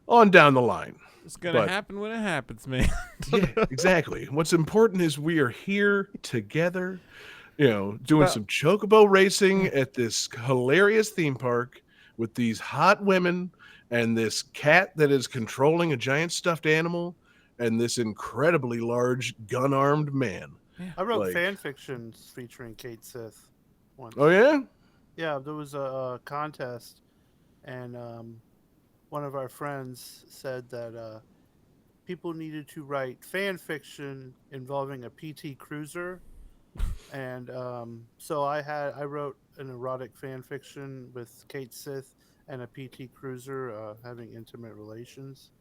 on down the line. It's gonna happen when it happens, man. Yeah, exactly. What's important is we are here together, doing some chocobo racing at this hilarious theme park with these hot women and this cat that is controlling a giant stuffed animal and this incredibly large gun-armed man. Yeah. I wrote fan fictions featuring Kate Sith once. Oh, yeah? Yeah, there was a contest and one of our friends said that people needed to write fan fiction involving a PT Cruiser, and so I wrote an erotic fan fiction with Kate Sith and a PT Cruiser having intimate relations.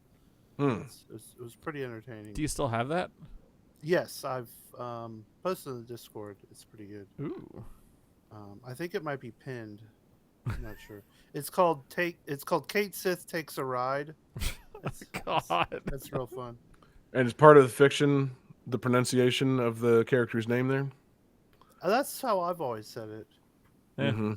It was pretty entertaining. Do you still have that? Yes, I've posted in the Discord. It's pretty good. Ooh. I think it might be pinned. I'm not sure. It's called Kate Sith Takes a Ride. God. That's real fun. And it's part of the fiction, the pronunciation of the character's name there? That's how I've always said it. Yeah. Mm-hmm.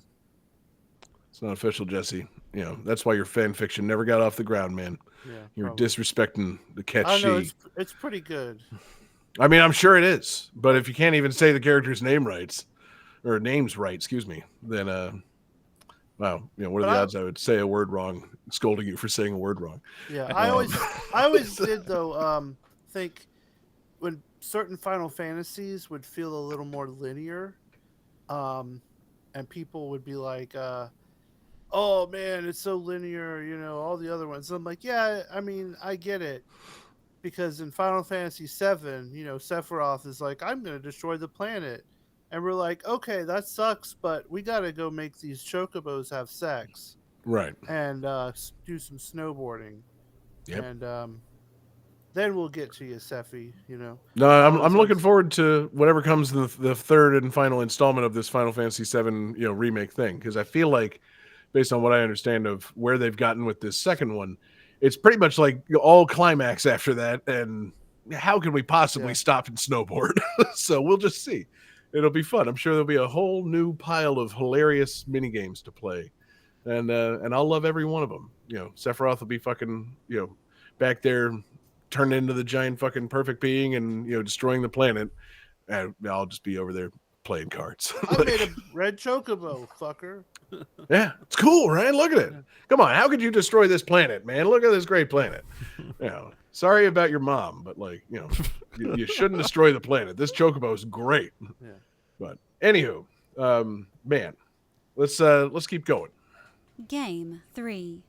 It's not official, Jesse. You know, that's why your fan fiction never got off the ground, man. Yeah, You're probably. disrespecting the catchy. I know it's pretty good. I mean, I'm sure it is, but if you can't even say the character's name right, or names right, excuse me, then wow, you know, what are the odds I would say a word wrong, scolding you for saying a word wrong? Yeah, I always did though. Think when certain Final Fantasies would feel a little more linear, and people would be like, "Oh man, it's so linear," you know, all the other ones. I'm like, yeah, I mean, I get it. Because in Final Fantasy VII, you know, Sephiroth is like, I'm going to destroy the planet. And we're like, okay, that sucks, but we got to go make these chocobos have sex. Right. And do some snowboarding. Yep. And then we'll get to you, Sephi, you know. No, I'm looking forward to whatever comes in the third and final installment of this Final Fantasy VII, you know, remake thing. Because I feel like, based on what I understand of where they've gotten with this second one, it's pretty much like all climax after that, and how can we possibly stop and snowboard? So we'll just see. It'll be fun. I'm sure there'll be a whole new pile of hilarious mini games to play, and I'll love every one of them. You know, Sephiroth will be fucking, you know, back there, turned into the giant fucking perfect being, and, you know, destroying the planet, and I'll just be over there playing cards. I made a red chocobo, fucker. Yeah, it's cool, right? Look at it. Come on, how could you destroy this planet, man? Look at this great planet. You know, sorry about your mom, but like, you know, you shouldn't destroy the planet. This chocobo is great. Yeah. But anywho, man, let's keep going. Game 3.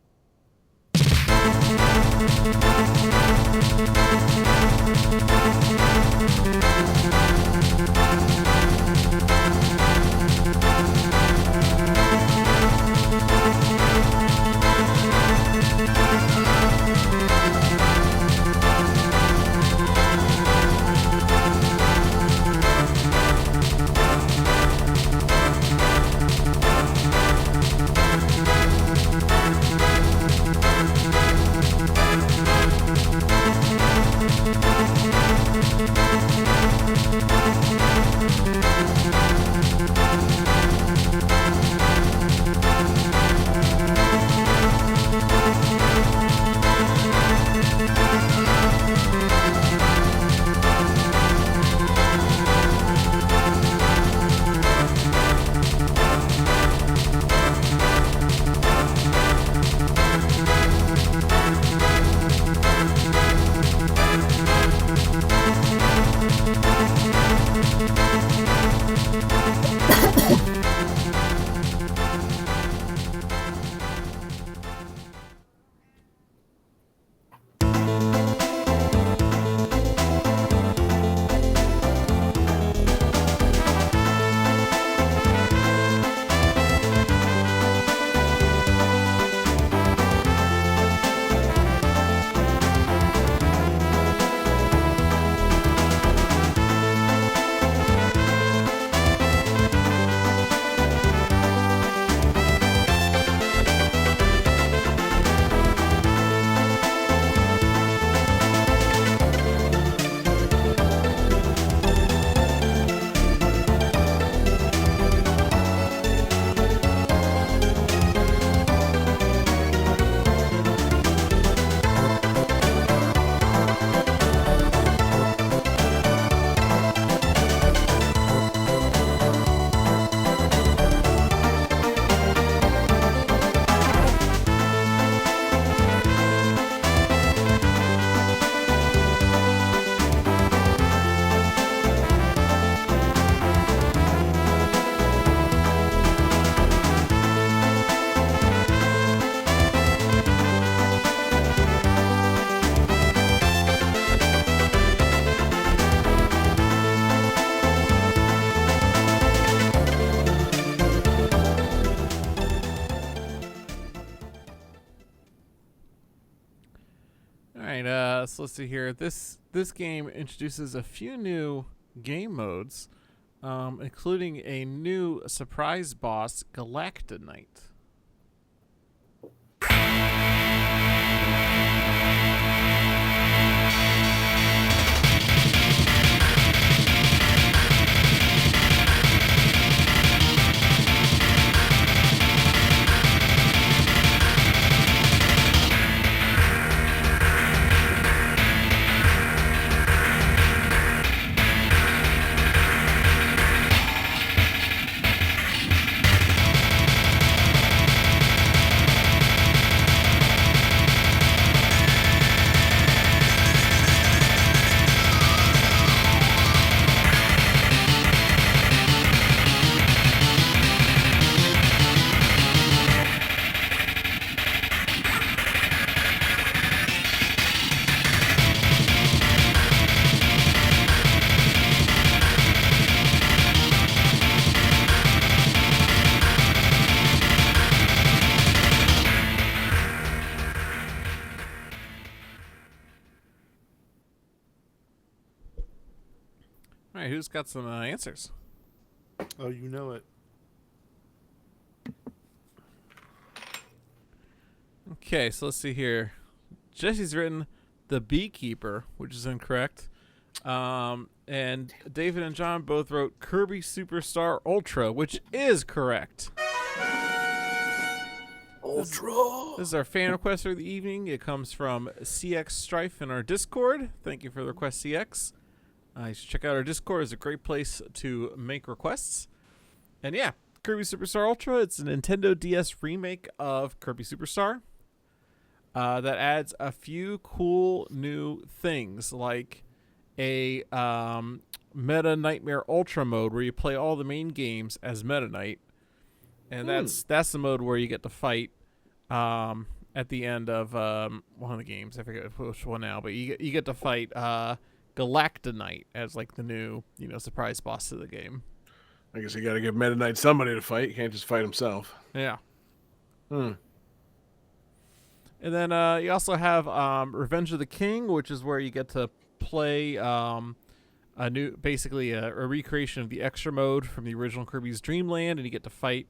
So let's see here. This game introduces a few new game modes, including a new surprise boss, Galactonite. All right, who's got some answers? Oh, you know it. Okay, so let's see here. Jesse's written The Beekeeper, which is incorrect. And David and John both wrote Kirby Superstar Ultra, which is correct. Ultra. This is our fan request for the evening. It comes from CX Strife in our Discord. Thank you for the request, CX. You should check out our Discord. It's a great place to make requests. And yeah, Kirby Superstar Ultra. It's a Nintendo DS remake of Kirby Superstar that adds a few cool new things, like a Meta Nightmare Ultra mode where you play all the main games as Meta Knight. And that's the mode where you get to fight at the end of one of the games. I forget which one now, but you get to fight Galactonite as like the new, surprise boss of the game. I guess you got to give Meta Knight somebody to fight. You can't just fight himself. Yeah. And then you also have Revenge of the King, which is where you get to play basically a recreation of the extra mode from the original Kirby's Dream Land, and you get to fight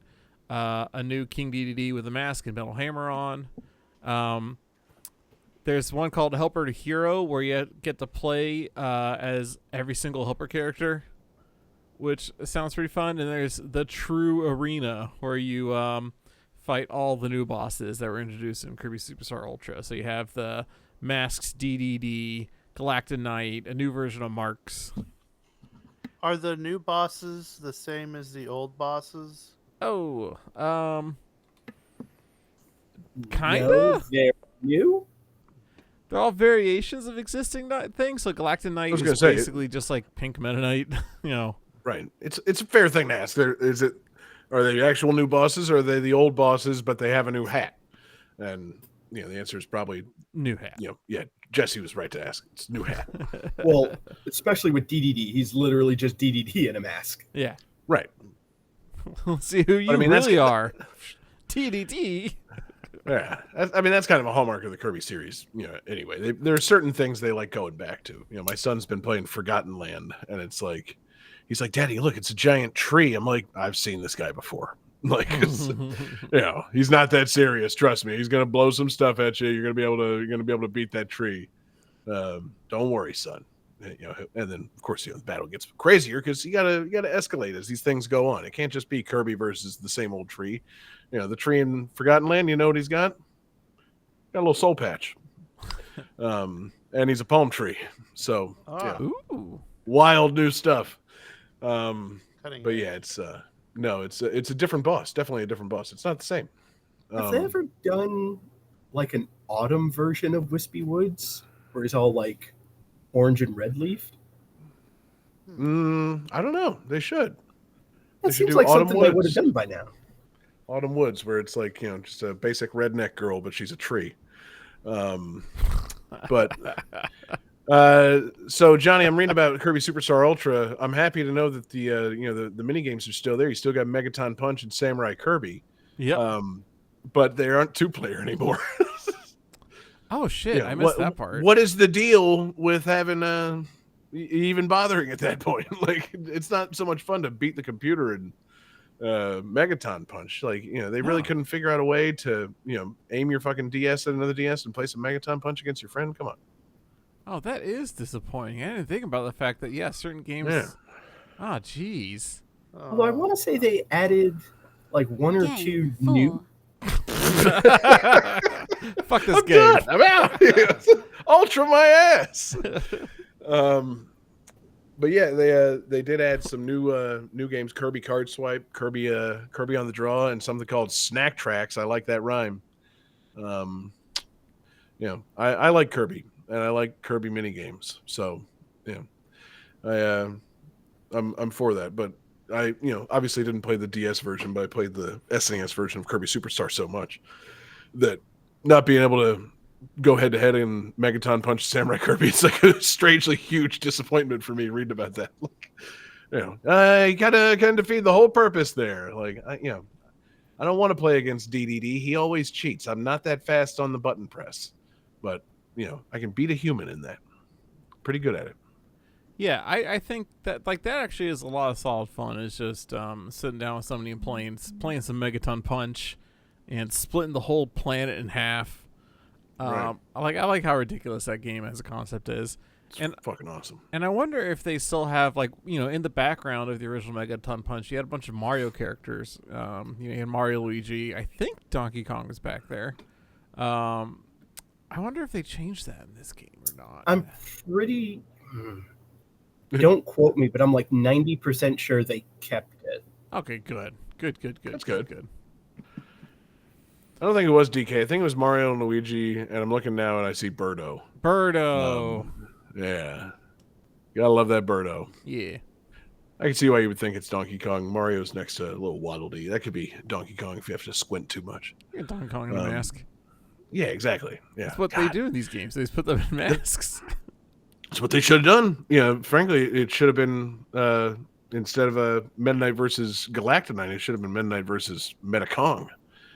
a new King DDD with a mask and metal hammer on. There's one called Helper to Hero where you get to play as every single Helper character, which sounds pretty fun. And there's the True Arena where you fight all the new bosses that were introduced in Kirby Superstar Ultra. So you have the Masks DDD, Galactonite, a new version of Marks. Are the new bosses the same as the old bosses? Oh, No, they're new. They're all variations of existing things. So Galactonite is basically just like Pink Meta Knight, Right. It's a fair thing to ask. Are they the actual new bosses, or are they the old bosses, but they have a new hat? And the answer is probably new hat. Yeah. Jesse was right to ask. It's new hat. Well, especially with DDD, he's literally just DDD in a mask. Yeah. Right. Let's see who you really are. TDT. Yeah, that's kind of a hallmark of the Kirby series. Anyway, there are certain things they like going back to. My son's been playing Forgotten Land, and it's like, he's like, "Daddy, look, it's a giant tree." I'm like, "I've seen this guy before." Like, he's not that serious. Trust me, he's gonna blow some stuff at you. You're gonna be able to beat that tree. Don't worry, son. And then of course, the battle gets crazier because you gotta escalate as these things go on. It can't just be Kirby versus the same old tree. The tree in Forgotten Land, you know what he's got? Got a little soul patch. And he's a palm tree. So Ooh. Wild new stuff. Cutting But yeah, it's a different boss. Definitely a different boss. It's not the same. Have they ever done like an autumn version of Wispy Woods where he's all like orange and red leaf? I don't know. They should. That seems like Autumn something they would Woods. have done by now. Autumn Woods, where it's like, just a basic redneck girl, but she's a tree. But so Johnny, I'm reading about Kirby Superstar Ultra. I'm happy to know that the mini games are still there. You still got Megaton Punch and Samurai Kirby. Yeah. But they aren't 2-player anymore. Oh shit! You know, I missed that part. What is the deal with having even bothering at that point? Like, it's not so much fun to beat the computer and Megaton Punch. Like, they really couldn't figure out a way to aim your fucking DS at another DS and play some Megaton Punch against your friend. Come on. Oh, that is disappointing. I didn't think about the fact that certain games. Yeah. Ah, jeez. Although I want to say they added like one or two Game new. 4. Fuck this I'm game. done. I'm out. Ultra my ass. But yeah, they did add some new games: Kirby Card Swipe, Kirby on the Draw, and something called Snack Tracks. I like that rhyme. I like Kirby, and I like Kirby mini games. So, I'm for that. But I obviously didn't play the DS version, but I played the SNES version of Kirby Superstar so much that not being able to go head to head in Megaton Punch Samurai Kirby, it's like a strangely huge disappointment for me reading about that. Like, I gotta kind of defeat the whole purpose there. Like, I don't want to play against DDD. He always cheats. I'm not that fast on the button press, but I can beat a human in that. Pretty good at it. Yeah, I think that that actually is a lot of solid fun. It's just sitting down with somebody and playing some Megaton Punch and splitting the whole planet in half. Right. I like how ridiculous that game as a concept is. It's fucking awesome. And I wonder if they still have, like, in the background of the original Megaton Punch, you had a bunch of Mario characters. You had Mario, Luigi. I think Donkey Kong was back there. I wonder if they changed that in this game or not. I'm pretty. Don't quote me, but I'm like 90% sure they kept it. Okay, good. That's good. I don't think it was DK. I think it was Mario and Luigi, and I'm looking now and I see Birdo. Yeah. Gotta love that Birdo. Yeah. I can see why you would think it's Donkey Kong. Mario's next to a little Waddle Dee. That could be Donkey Kong if you have to squint too much. Yeah, Donkey Kong in a mask. Yeah, exactly. Yeah. That's what they do in these games. They just put them in masks. That's what they should have done. Frankly, it should have been, instead of a Meta Knight versus Galactonite, it should have been Meta Knight versus Metacong.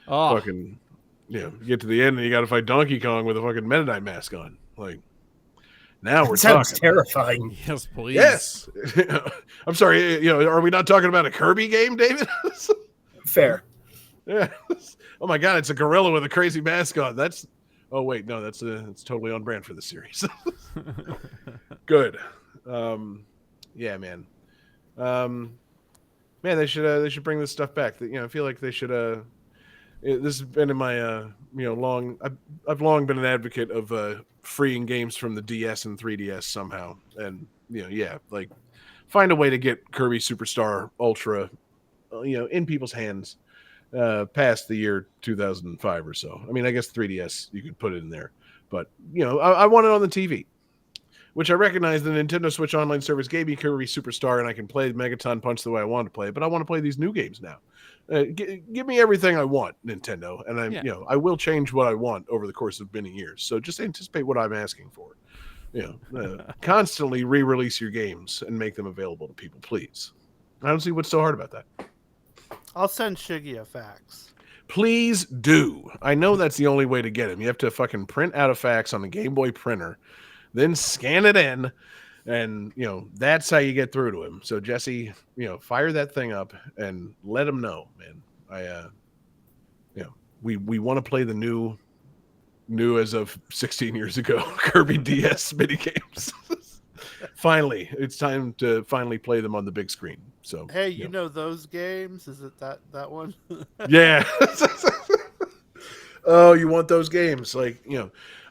Oh, Fucking, you get to the end and you got to fight Donkey Kong with a fucking Meta Knight mask on. Like, now we're Sounds talking. Terrifying. yes, please. Yes. I'm sorry. Are we not talking about a Kirby game, David? Fair. Yeah. Oh my God, it's a gorilla with a crazy mask on. Oh wait, no, it's totally on brand for the series. Good. Yeah, man. Man, they should bring this stuff back. I feel like they should. This has been in my long. I've long been an advocate of freeing games from the DS and 3DS somehow, and like find a way to get Kirby Superstar Ultra, in people's hands. Past the year 2005 or so. I mean, I guess 3DS you could put it in there, but I want it on the TV, which I recognize the Nintendo Switch Online service gave me Kirby Superstar, and I can play Megaton Punch the way I want to play it. But I want to play these new games now. Give me everything I want, Nintendo, and I will change what I want over the course of many years. So just anticipate what I'm asking for. Constantly re-release your games and make them available to people, please. I don't see what's so hard about that. I'll send Shiggy a fax. Please do. I know that's the only way to get him. You have to fucking print out a fax on a Game Boy printer, then scan it in, and that's how you get through to him. So Jessie, fire that thing up and let him know, man. We want to play the new as of 16 years ago Kirby DS mini games. Finally, it's time to finally play them on the big screen. So Hey, you know those games? Is it that one? yeah. Oh, you want those games? Like,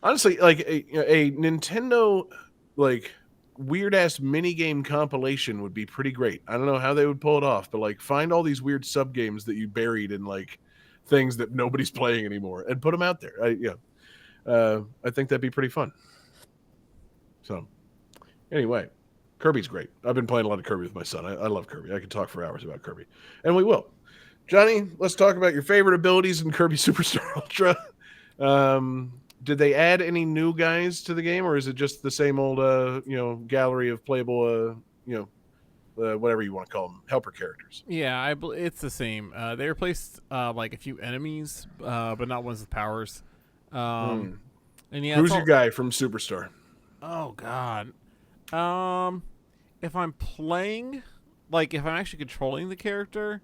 honestly, like a Nintendo like weird ass mini game compilation would be pretty great. I don't know how they would pull it off, but like find all these weird sub games that you buried in like things that nobody's playing anymore and put them out there. I think that'd be pretty fun. So anyway, Kirby's great. I've been playing a lot of Kirby with my son. I love Kirby. I could talk for hours about Kirby, and we will. Johnny, let's talk about your favorite abilities in Kirby Superstar Ultra. Did they add any new guys to the game, or is it just the same old, gallery of playable, whatever you want to call them, helper characters? Yeah, it's the same. They replaced like a few enemies, but not ones with powers. And yeah, Who's it's your guy from Superstar? Oh God. If I'm playing, like if I'm actually controlling the character,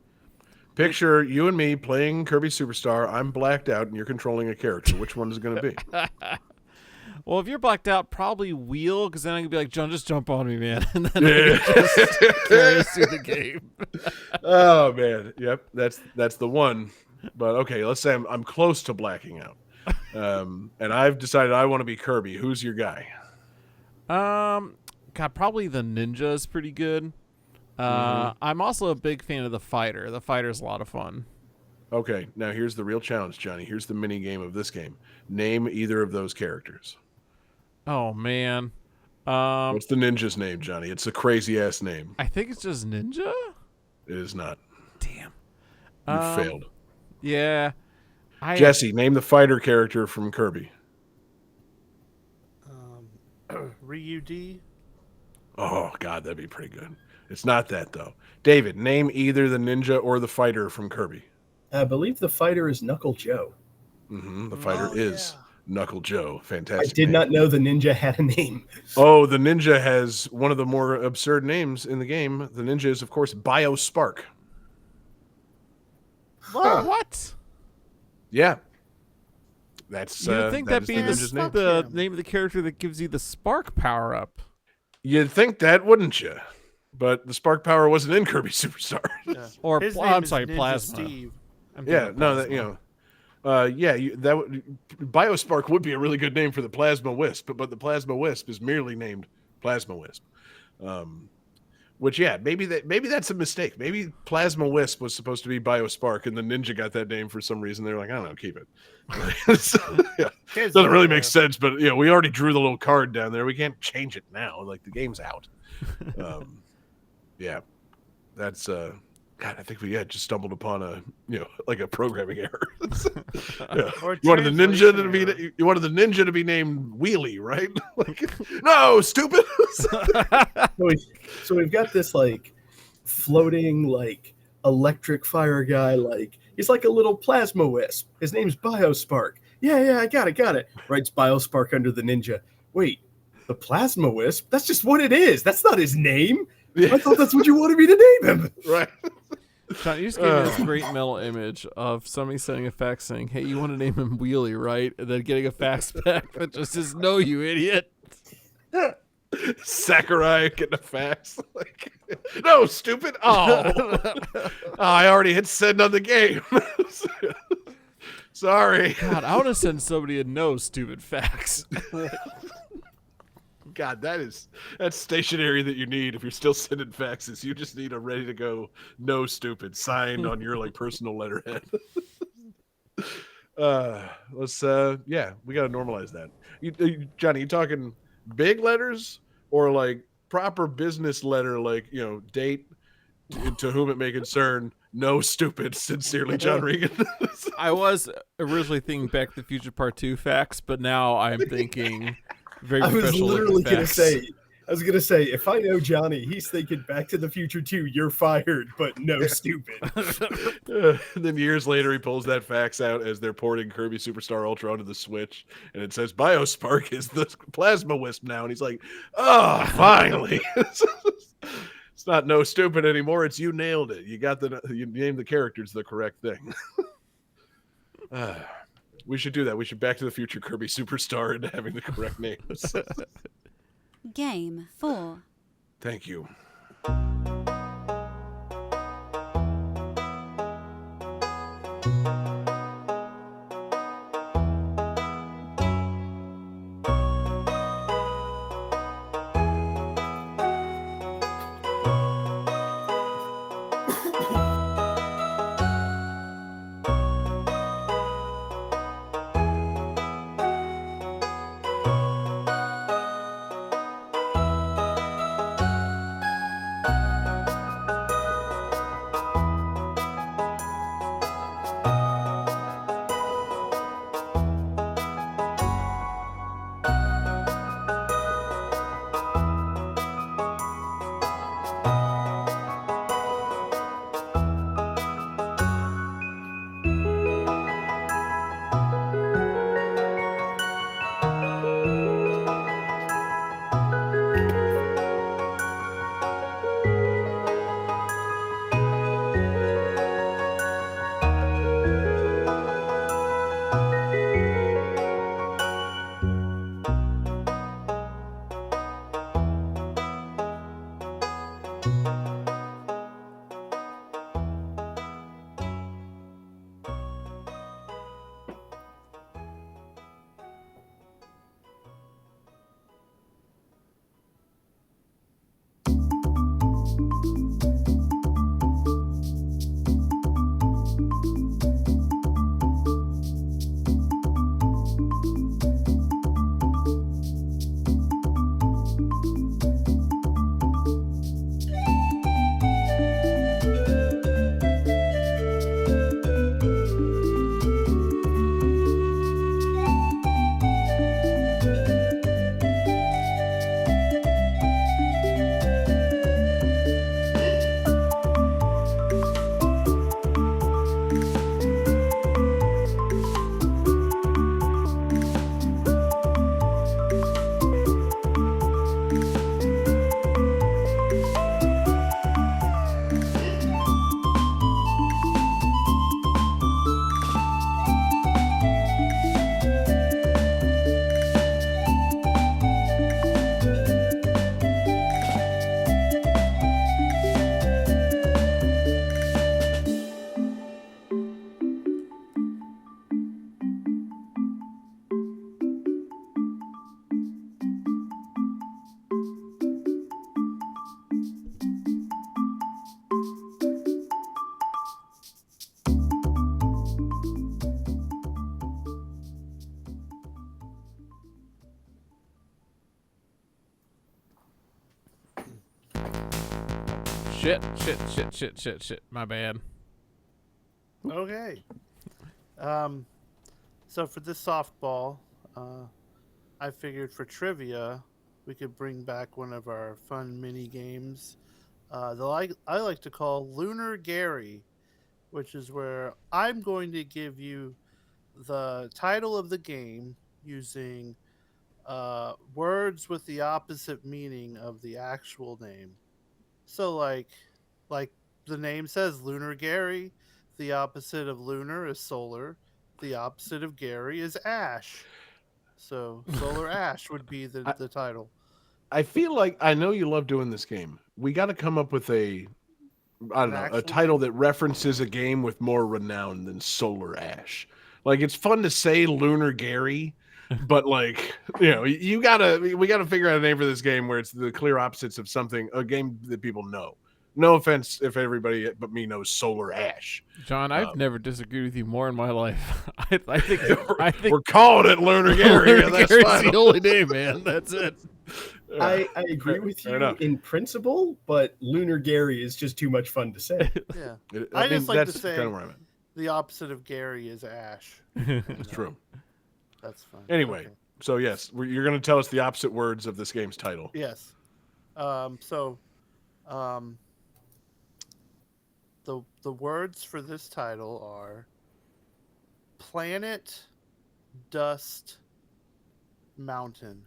Picture you and me playing Kirby Superstar. I'm blacked out, and you're controlling a character. Which one is it going to be? well, if you're blacked out, probably Wheel, because then I can be like, John, just jump on me, man, and then Yeah. I can just carry us through the game. Oh man, yep, that's the one. But okay, let's say I'm close to blacking out, and I've decided I want to be Kirby. Who's your guy? God, probably the ninja is pretty good. I'm also a big fan of the fighter. The fighter's a lot of fun. Okay, now here's the real challenge, Johnny. Here's the mini game of this game. Name either of those characters. Oh man. What's the ninja's name, Johnny? It's a crazy ass name. I think it's just ninja. It is not. Damn. You failed. Yeah. Jessie, name the fighter character from Kirby. Ryu-D. Oh God, that'd be pretty good. It's not that though. David, name either the ninja or the fighter from Kirby. I believe the fighter is Knuckle Joe. The fighter is Knuckle Joe. Fantastic. I did name. not know the ninja had a name. Oh, the ninja has one of the more absurd names in the game. The ninja is, of course, BioSpark. What? Yeah. That's You would think that'd be ninja's name. the name of the character that gives you the spark power up. You'd think that, wouldn't you? But the spark power wasn't in Kirby Superstar. Yeah. Or His I'm name is sorry, Ninja plasma. Steve. Yeah, no, that, BioSpark would be a really good name for the Plasma Wisp, but the Plasma Wisp is merely named Plasma Wisp. Which, yeah, maybe that's a mistake. Maybe Plasma Wisp was supposed to be BioSpark, and the ninja got that name for some reason. They're like, I don't know, keep it. So, yeah, doesn't really make sense, but we already drew the little card down there. We can't change it now. Like the game's out. Yeah, that's God, I think we just stumbled upon a a programming error. Yeah. Or You wanted the ninja to translation be named Wheelie, right? Like, no, stupid. So we've got this like floating like electric fire guy. Like he's like a little plasma wisp. His name's BioSpark. Yeah, I got it. Writes BioSpark under the ninja. Wait, the plasma wisp? That's just what it is. That's not his name. Yeah. I thought that's what you wanted me to name him. Right. John, you just gave me this great mental image of somebody sending a fax saying, "Hey, you want to name him Wheelie, right?" And then getting a fax back that just says, "No, you idiot." Sakurai getting a fax. Like, no, stupid. Oh, I already hit send on the game. Sorry. God, I want to send somebody a no stupid fax. God, that's stationery that you need if you're still sending faxes. You just need a ready to go no stupid signed on your like personal letterhead. Let's we got to normalize that. Johnny, you talking big letters or like proper business letter, like date to whom it may concern, no stupid, sincerely John Regan. I was originally thinking Back to the Future Part 2 fax, but now I'm thinking very I was professional literally looking fax. gonna say, if I know Johnny, he's thinking Back to the Future 2, you're fired, but no stupid. Then years later, he pulls that fax out as they're porting Kirby Superstar Ultra onto the Switch, and it says BioSpark is the Plasma Wisp now, and he's like, "Oh, finally!" It's not no stupid anymore. It's you nailed it. You named the characters the correct thing. We should do that. We should Back to the Future Kirby Superstar into having the correct names. Game 4. Thank you. Shit. My bad. Okay. So for this softball, I figured for trivia, we could bring back one of our fun mini games. I like to call Lunar Gary, which is where I'm going to give you the title of the game using words with the opposite meaning of the actual name. So like the name says, Lunar Gary. The opposite of lunar is solar. The opposite of Gary is ash. So Solar Ash would be the title. I feel like I know you love doing this game. We got to come up with I don't An know, a actual title name? that references a game with more renown than Solar Ash. Like it's fun to say Lunar Gary, but like, you know, we gotta figure out a name for this game where it's the clear opposites of something, a game that people know. No offense if everybody but me knows Solar Ash. John, I've never disagreed with you more in my life. I think We're calling it Lunar Gary. Lunar and that's Gary's fine. the only name, man. That's it. I agree with fair you enough. in principle, but Lunar Gary is just too much fun to say. Yeah. I mean, just like to that's say- kind of where I'm at. The opposite of Gary is Ash. It's true. That's fine. Anyway, Okay. so yes, you're going to tell us the opposite words of this game's title. Yes. The words for this title are planet, dust, mountain.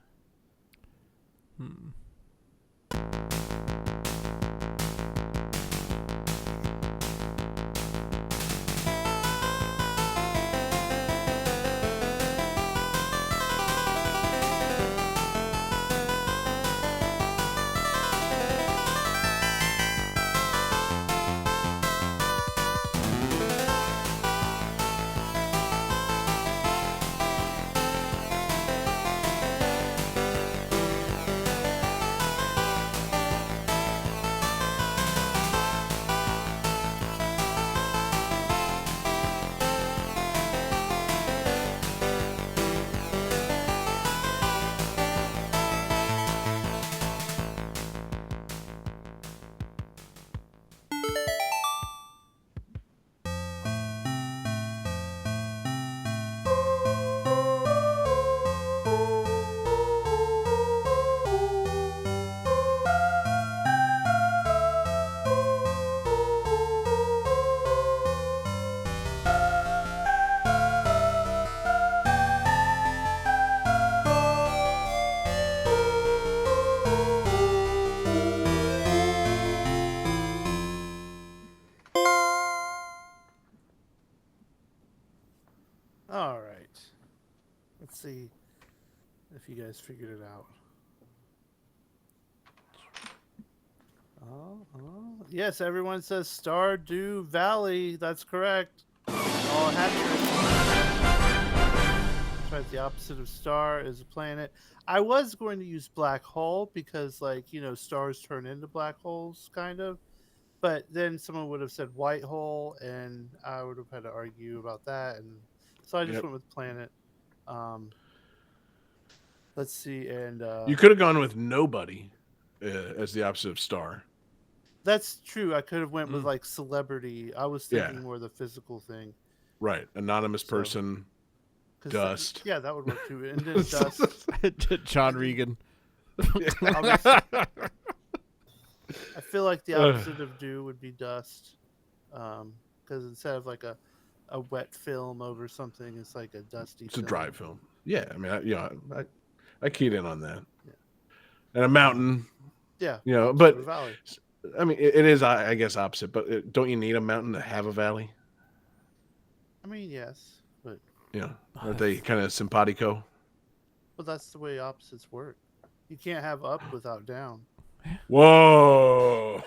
All right. Let's see if you guys figured it out. Yes, everyone says Stardew Valley. That's correct. All hat tricks. That's right. The opposite of star is a planet. I was going to use black hole because, like, you know, stars turn into black holes, kind of. But then someone would have said white hole, and I would have had to argue about that. And so I just went with planet. Let's see. And You could have gone with nobody as the opposite of star. that's true. I could have went with like celebrity. I was thinking more the physical thing. Right. Anonymous So- person. 'Cause Dust. yeah, that would work too. And then dust. John Regan. I feel like the opposite of dew would be dust. Because instead of like a wet film over something, it's like a dusty It's a film. dry film. Yeah. I mean, I keyed in on that. Yeah. And a mountain, Yeah. you know, opposite but of a valley. I mean, it is, I guess, opposite, but don't you need a mountain to have a valley? I mean, yes. But You know, aren't they kind of simpatico? Well, that's the way opposites work. You can't have up without down. Whoa.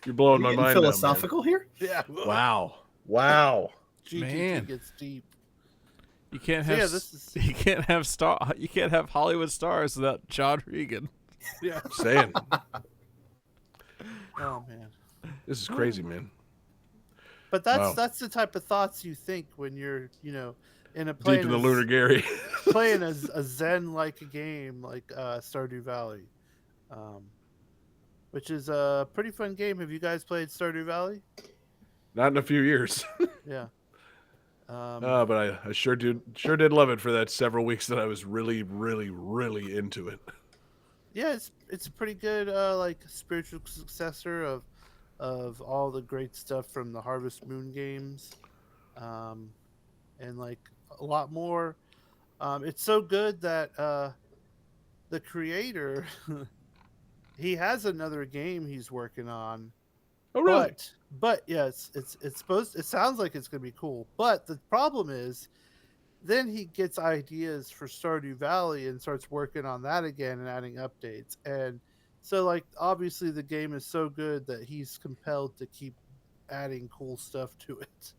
You're blowing my Getting mind now, man. philosophical here? Yeah. Wow. GTT Man. gets deep. You can't So, have yeah, this is- you can't have Hollywood stars without John Regan. Yeah. Saying. Oh man. This is crazy, man. But that's Wow. that's the type of thoughts you think when you're, you know, in a Deep in the Lunar Gary. playing a Zen like a game like Stardew Valley. which is a pretty fun game. Have you guys played Stardew Valley? Not in a few years. Yeah. But I sure did love it for that several weeks that I was really, really, really into it. Yeah, it's a pretty good like spiritual successor of all the great stuff from the Harvest Moon games, and like a lot more. It's so good that the creator he has another game he's working on. Oh, really? But yeah, it's supposed. It sounds like it's gonna be cool. But the problem is, then he gets ideas for Stardew Valley and starts working on that again and adding updates. And so, like, obviously, the game is so good that he's compelled to keep adding cool stuff to it.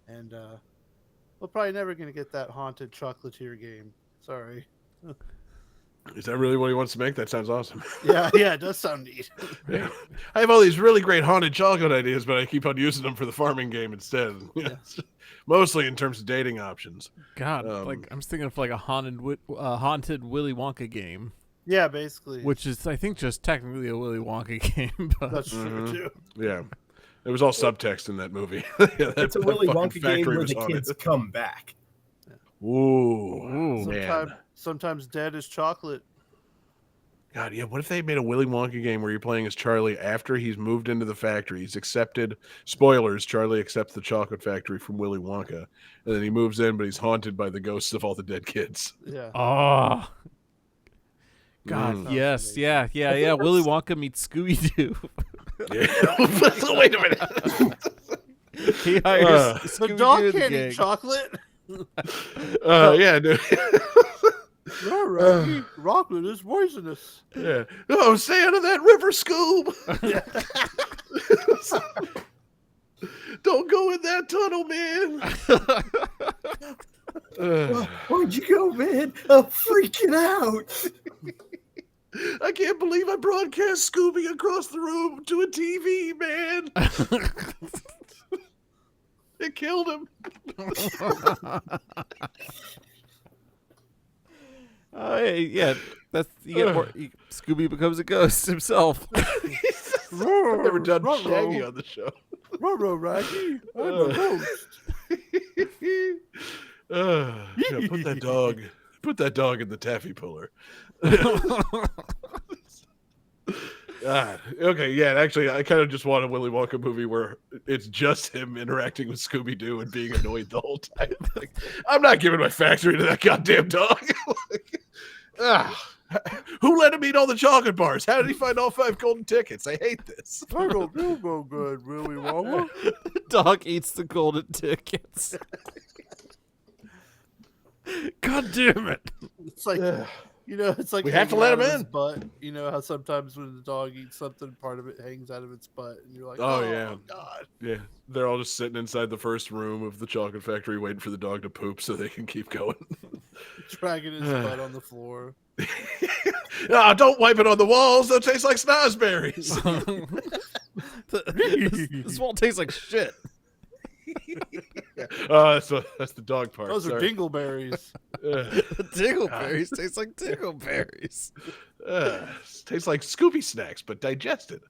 And we're probably never gonna get that haunted chocolatier game. Sorry. Is that really what he wants to make? That sounds awesome. Yeah, it does sound neat. Yeah. I have all these really great haunted chocolate ideas, but I keep on using them for the farming game instead. Yeah. Mostly in terms of dating options. God, like I'm just thinking of like a haunted Willy Wonka game, Yeah, basically. which is I think just technically a Willy Wonka game. But That's true too. Yeah. It was all subtext in that movie. Yeah, It's a Willy fucking Wonka game factory where was the haunted. kids come back. Ooh, man. Sometimes dead is chocolate. God, yeah. What if they made a Willy Wonka game where you're playing as Charlie after he's moved into the factory? He's accepted. Spoilers: Charlie accepts the chocolate factory from Willy Wonka, and then he moves in, but he's haunted by the ghosts of all the dead kids. Yeah. oh, God, yes, yeah. Willy Wonka meets Scooby Doo. Yeah. Wait a minute. He hires The Scooby-Doo dog and the can't gang. eat chocolate. Yeah, dude. All right. Rockland is poisonous. Yeah. Oh, stay out of that river, Scoob. Don't go in that tunnel, man. Where'd you go, man? I'm freaking out. I can't believe I broadcast Scooby across the room to a TV, man. It killed him. Yeah, that's you get more, Scooby becomes a ghost himself. I've never done Shaggy on the show. Ruh-roh, Raggy. I'm a ghost. Yeah, put that dog in the taffy puller. God. Okay, yeah, actually, I kind of just want a Willy Wonka movie where it's just him interacting with Scooby-Doo and being annoyed the whole time. Like, I'm not giving my factory to that goddamn dog. Who let him eat all the chocolate bars? How did he find all 5 golden tickets? I hate this. I don't feel no good, Willy Wonka. Dog eats the golden tickets. God damn it! It's like it's like We have to hanging let out him of his in. butt. You know how sometimes when the dog eats something, part of it hangs out of its butt, and you're like, Oh, yeah. God. Yeah, they're all just sitting inside the first room of the chocolate factory waiting for the dog to poop so they can keep going. Dragging his butt on the floor. Don't wipe it on the walls. They'll taste like snozberries. This won't taste like shit. That's the dog part. Those are Sorry. dingleberries. Dingleberries taste like dingleberries. Tastes like Scooby snacks, but digested.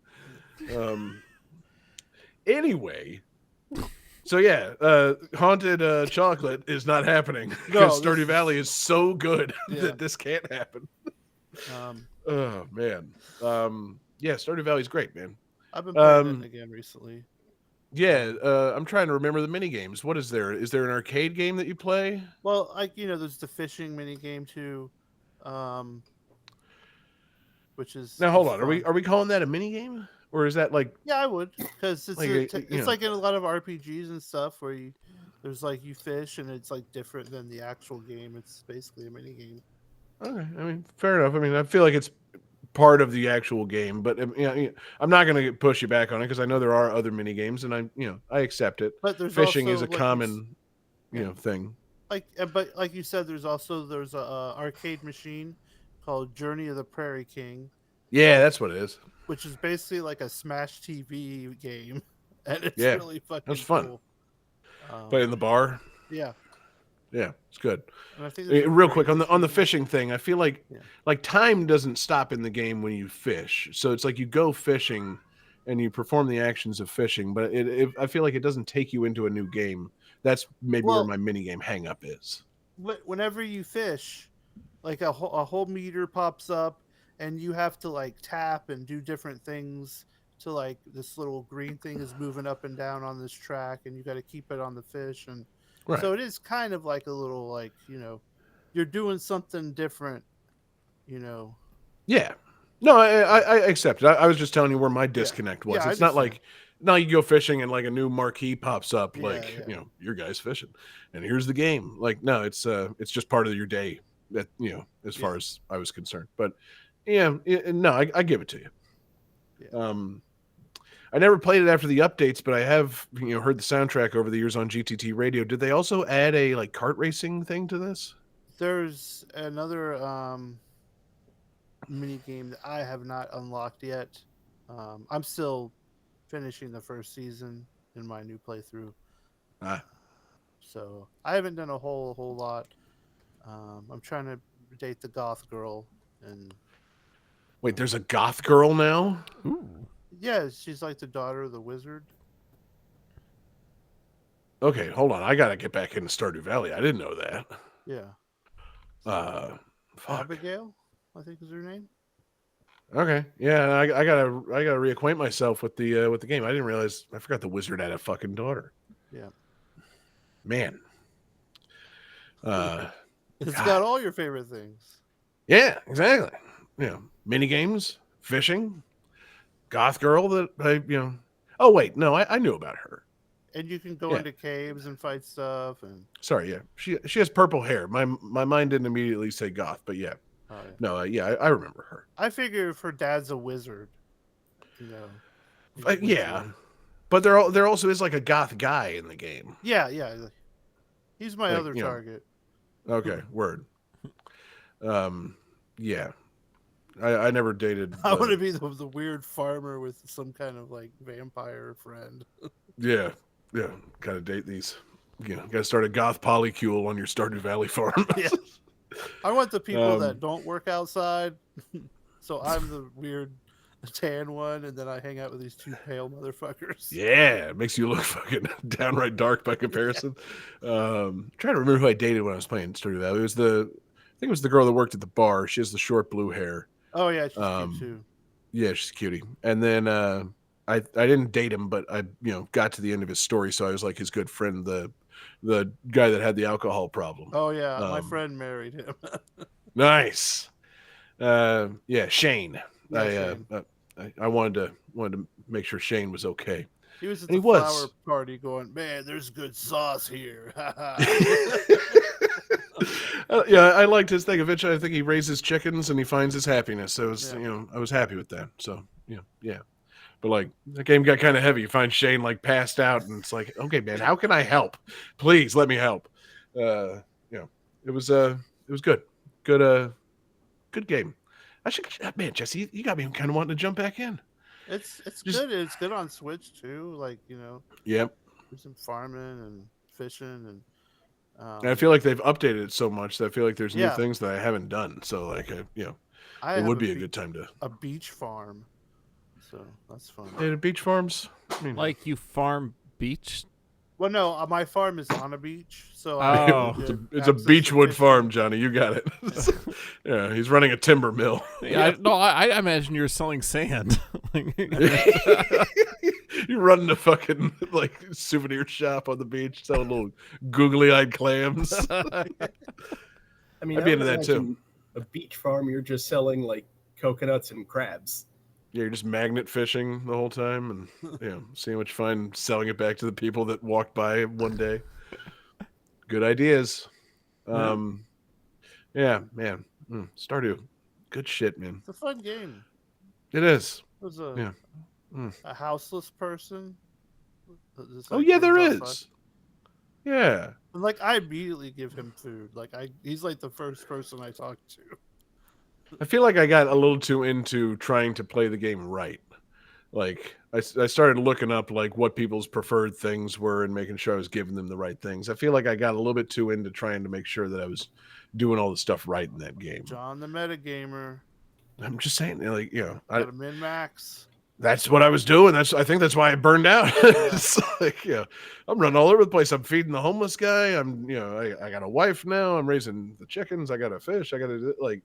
Anyway, so yeah, haunted chocolate is not happening because Stardew Valley is so good that this can't happen. Oh man, yeah, Stardew Valley's great, man. I've been playing it again recently. Yeah, I'm trying to remember the mini games. What is there? Is there an arcade game that you play? Well, like there's the fishing mini game too, which is Now hold on. fun. Are we calling that a mini game, or is that like? Yeah, I would, because it's Like, it's like in a lot of RPGs and stuff where you fish and it's like different than the actual game. It's basically a mini game. Okay, I mean, fair enough. I mean, I feel like it's part of the actual game, but I'm not going to push you back on it because I know there are other mini games, and I accept it. But there's Fishing also, is a like, common, thing. But like you said, there's a arcade machine called Journey of the Prairie King. Yeah, that's what it is. Which is basically like a Smash TV game, and it's Yeah, really fucking that's fun. cool. Play in the bar. Yeah. Yeah, it's good. And I think there's a Real very quick on the interesting- fishing thing, I feel like Yeah. time doesn't stop in the game when you fish. So it's like you go fishing and you perform the actions of fishing, but I feel like it doesn't take you into a new game. That's maybe where Well- my minigame hang up is. Whenever you fish, like a whole meter pops up, and you have to like tap and do different things to like this little green thing is moving up and down on this track, and you got to keep it on the fish, and Right. so it is kind of like a little like you're doing something different, Yeah. No, I accept it. I was just telling you where my disconnect was. Yeah, I It's not understand. like now you go fishing and like a new marquee pops up, Yeah, like yeah. your guy's fishing, and here's the game. Like no, it's just part of your day. That as far as I was concerned. But yeah, no, I give it to you. Yeah. I never played it after the updates, but I have heard the soundtrack over the years on GTT radio. Did they also add a like kart racing thing to this? There's another mini game that I have not unlocked yet. I'm still finishing the first season in my new playthrough, Ah. so I haven't done a whole lot. I'm trying to date the goth girl, and Wait, there's a goth girl now? Ooh. yeah, she's like the daughter of the wizard. Okay, hold on. I gotta get back into Stardew Valley. I didn't know that. Yeah, Fuck. Abigail, I think is her name. Okay, yeah, I gotta reacquaint myself with the game. I didn't realize. I forgot the wizard had a fucking daughter. Yeah, Man. it's God. got all your favorite things. Yeah, exactly. Mini games, fishing, goth girl that Oh wait, no, I knew about her. And you can go Yeah. into caves and fight stuff, and Sorry, yeah, she has purple hair. My mind didn't immediately say goth, but yeah, oh, yeah. no, yeah, I remember her. I figure if her dad's a wizard, he's a Yeah, wizard. but there also is like a goth guy in the game. Yeah. He's my Like, other target. Okay, word. Yeah, I never dated. I want to be the weird farmer with some kind of like vampire friend. Yeah, gotta date these. Gotta start a goth polycule on your Stardew Valley farm. Yeah. I want the people Um, that don't work outside. So I'm the weird tan one, and then I hang out with these two pale motherfuckers. Yeah, it makes you look fucking downright dark by comparison. Trying to remember who I dated when I was playing Stardew Valley. I think it was the girl that worked at the bar. She has the short blue hair. Oh yeah, she's Um, cute too. Yeah, she's a cutie. And then I didn't date him, but I got to the end of his story, so I was like his good friend, the guy that had the alcohol problem. Oh yeah, my um, friend married him. Nice. Yeah, Shane. Yeah, I Shane. I wanted to make sure Shane was okay. He was at and the he was. flower party going, man, there's good sauce here. Yeah, I liked his thing. Eventually, I think he raises chickens and he finds his happiness. So it was, Yeah. I was happy with that. So yeah. But like the game got kind of heavy. You find Shane like passed out, and it's like, okay, man, how can I help? Please let me help. It was good, good game. I should, man, Jesse, you got me kind of wanting to jump back in. It's Just- good. It's good on Switch too. Like Yep. do some farming and fishing and. And I feel like they've updated it so much that I feel like there's new Yeah. things that I haven't done. So like, I it have would be a good time to. a beach farm, so that's fun. Hey, the beach farms. I mean, Like you farm beach. Well, no, my farm is on a beach, so Oh. it's a access to beechwood fishing. farm, Johnny. You got it. Yeah, he's running a timber mill. Yeah. I imagine you're selling sand. You're running a fucking like souvenir shop on the beach, selling little googly-eyed clams. I mean, I'd be I into would that, too. imagine a beach farm, you're just selling like coconuts and crabs. Yeah, you're just magnet fishing the whole time, and seeing what you find, selling it back to the people that walked by one day. Good ideas. Yeah, man. Stardew, good shit, man. It's a fun game. It is. There's a Yeah. a houseless person. Just, Oh like, yeah, there lives is. outside. Yeah. And, like I immediately give him food. Like he's like the first person I talk to. I feel like I got a little too into trying to play the game right. like I started looking up like what people's preferred things were and making sure I was giving them the right things. I feel like I got a little bit too into trying to make sure that I was doing all the stuff right in that game. John the metagamer. I'm just saying, like, Got a min max. that's what I was doing. I think that's why I burned out. It's like, I'm running all over the place. I'm feeding the homeless guy. I got a wife now. I'm raising the chickens. I got a fish. I got to like,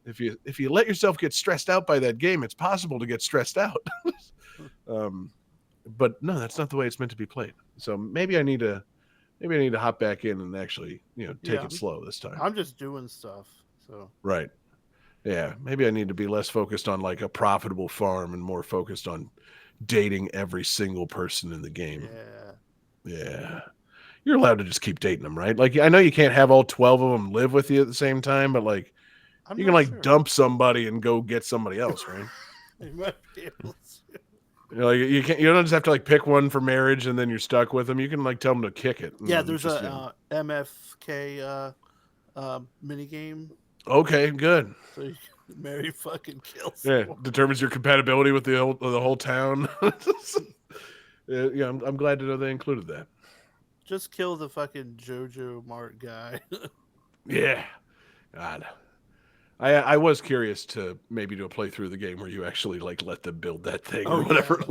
if you let yourself get stressed out by that game, it's possible to get stressed out. But no, that's not the way it's meant to be played. So maybe I need to hop back in and actually, take it slow this time. I'm just doing stuff. So right. Yeah, maybe I need to be less focused on like a profitable farm and more focused on dating every single person in the game. Yeah. You're allowed to just keep dating them, right? Like, I know you can't have all 12 of them live with you at the same time, but like, you can like dump somebody and go get somebody else, right? You might be able to. Like, you don't just have to like pick one for marriage and then you're stuck with them. You can like tell them to kick it. Yeah, there's a MFK mini game. Okay, good. So you can marry, fucking kill. Yeah, determines your compatibility with the whole town. I'm glad to know they included that. Just kill the fucking JoJo Mart guy. Yeah, God. I was curious to maybe do a playthrough of the game where you actually like let them build that thing or whatever.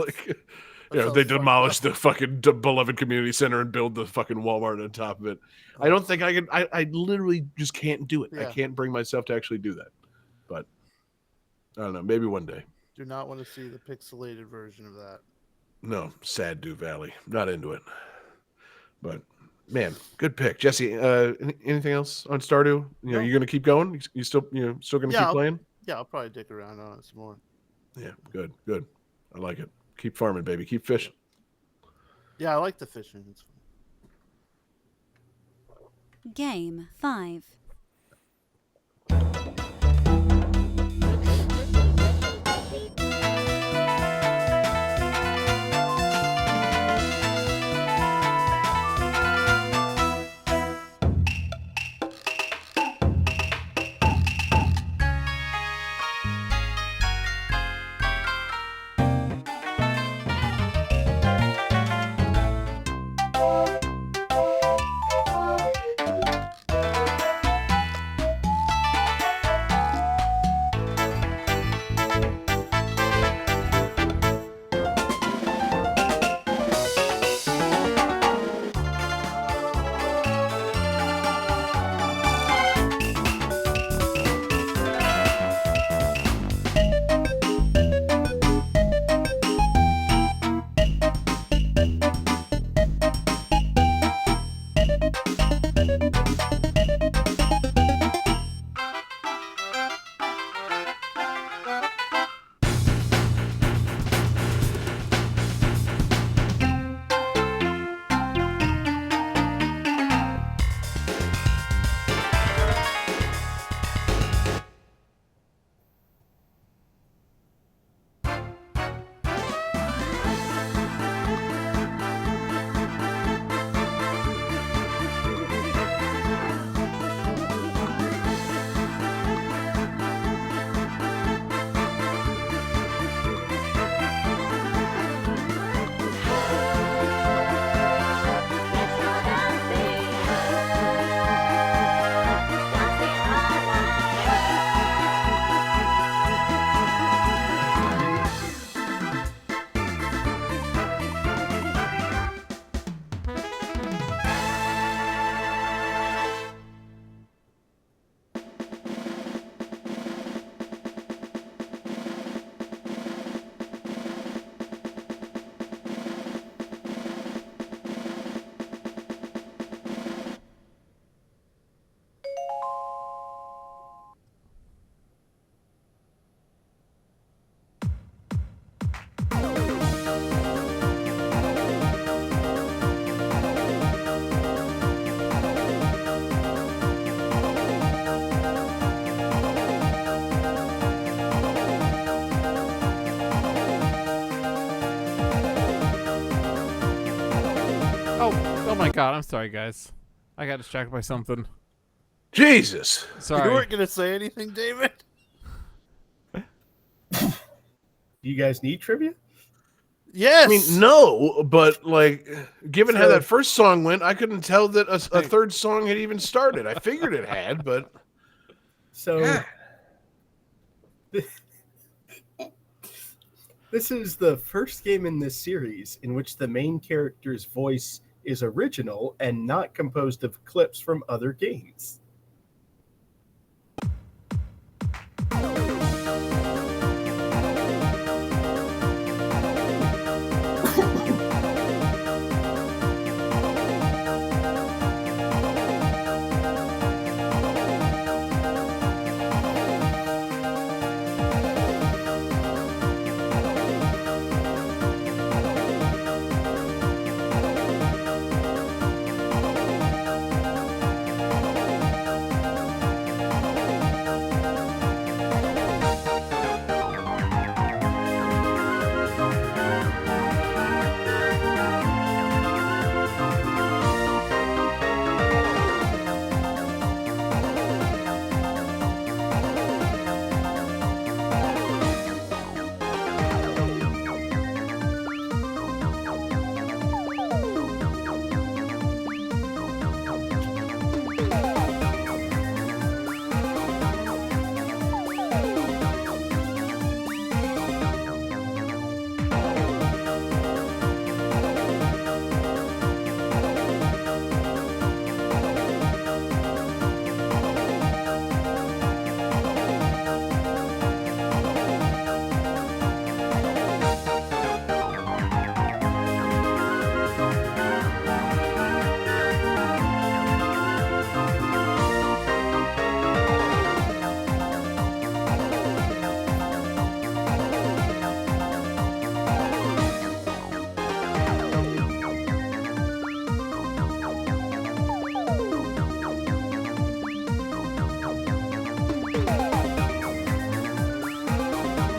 Yeah. Like, they demolish the fucking beloved community center and build the fucking Walmart on top of it. I don't think I can. I literally just can't do it. Yeah. I can't bring myself to actually do that. But I don't know. Maybe one day. Do not want to see the pixelated version of that. No, sad Dew Valley. Not into it. But man, good pick, Jesse. Anything else on Stardew? No. You're gonna keep going. You still gonna keep playing? Yeah, I'll probably dick around on it some more. Yeah, good. I like it. Keep farming, baby. Keep fishing. Yeah, I like the fishing. It's fun. Game 5. Oh my god, I'm sorry, guys. I got distracted by something. Jesus. Sorry. You weren't going to say anything, David? Do you guys need trivia? Yes. I mean, no, but like, given how So- that first song went, I couldn't tell that a third song had even started. I figured it had, but So God. this is the first game in this series in which the main character's voice is original and not composed of clips from other games.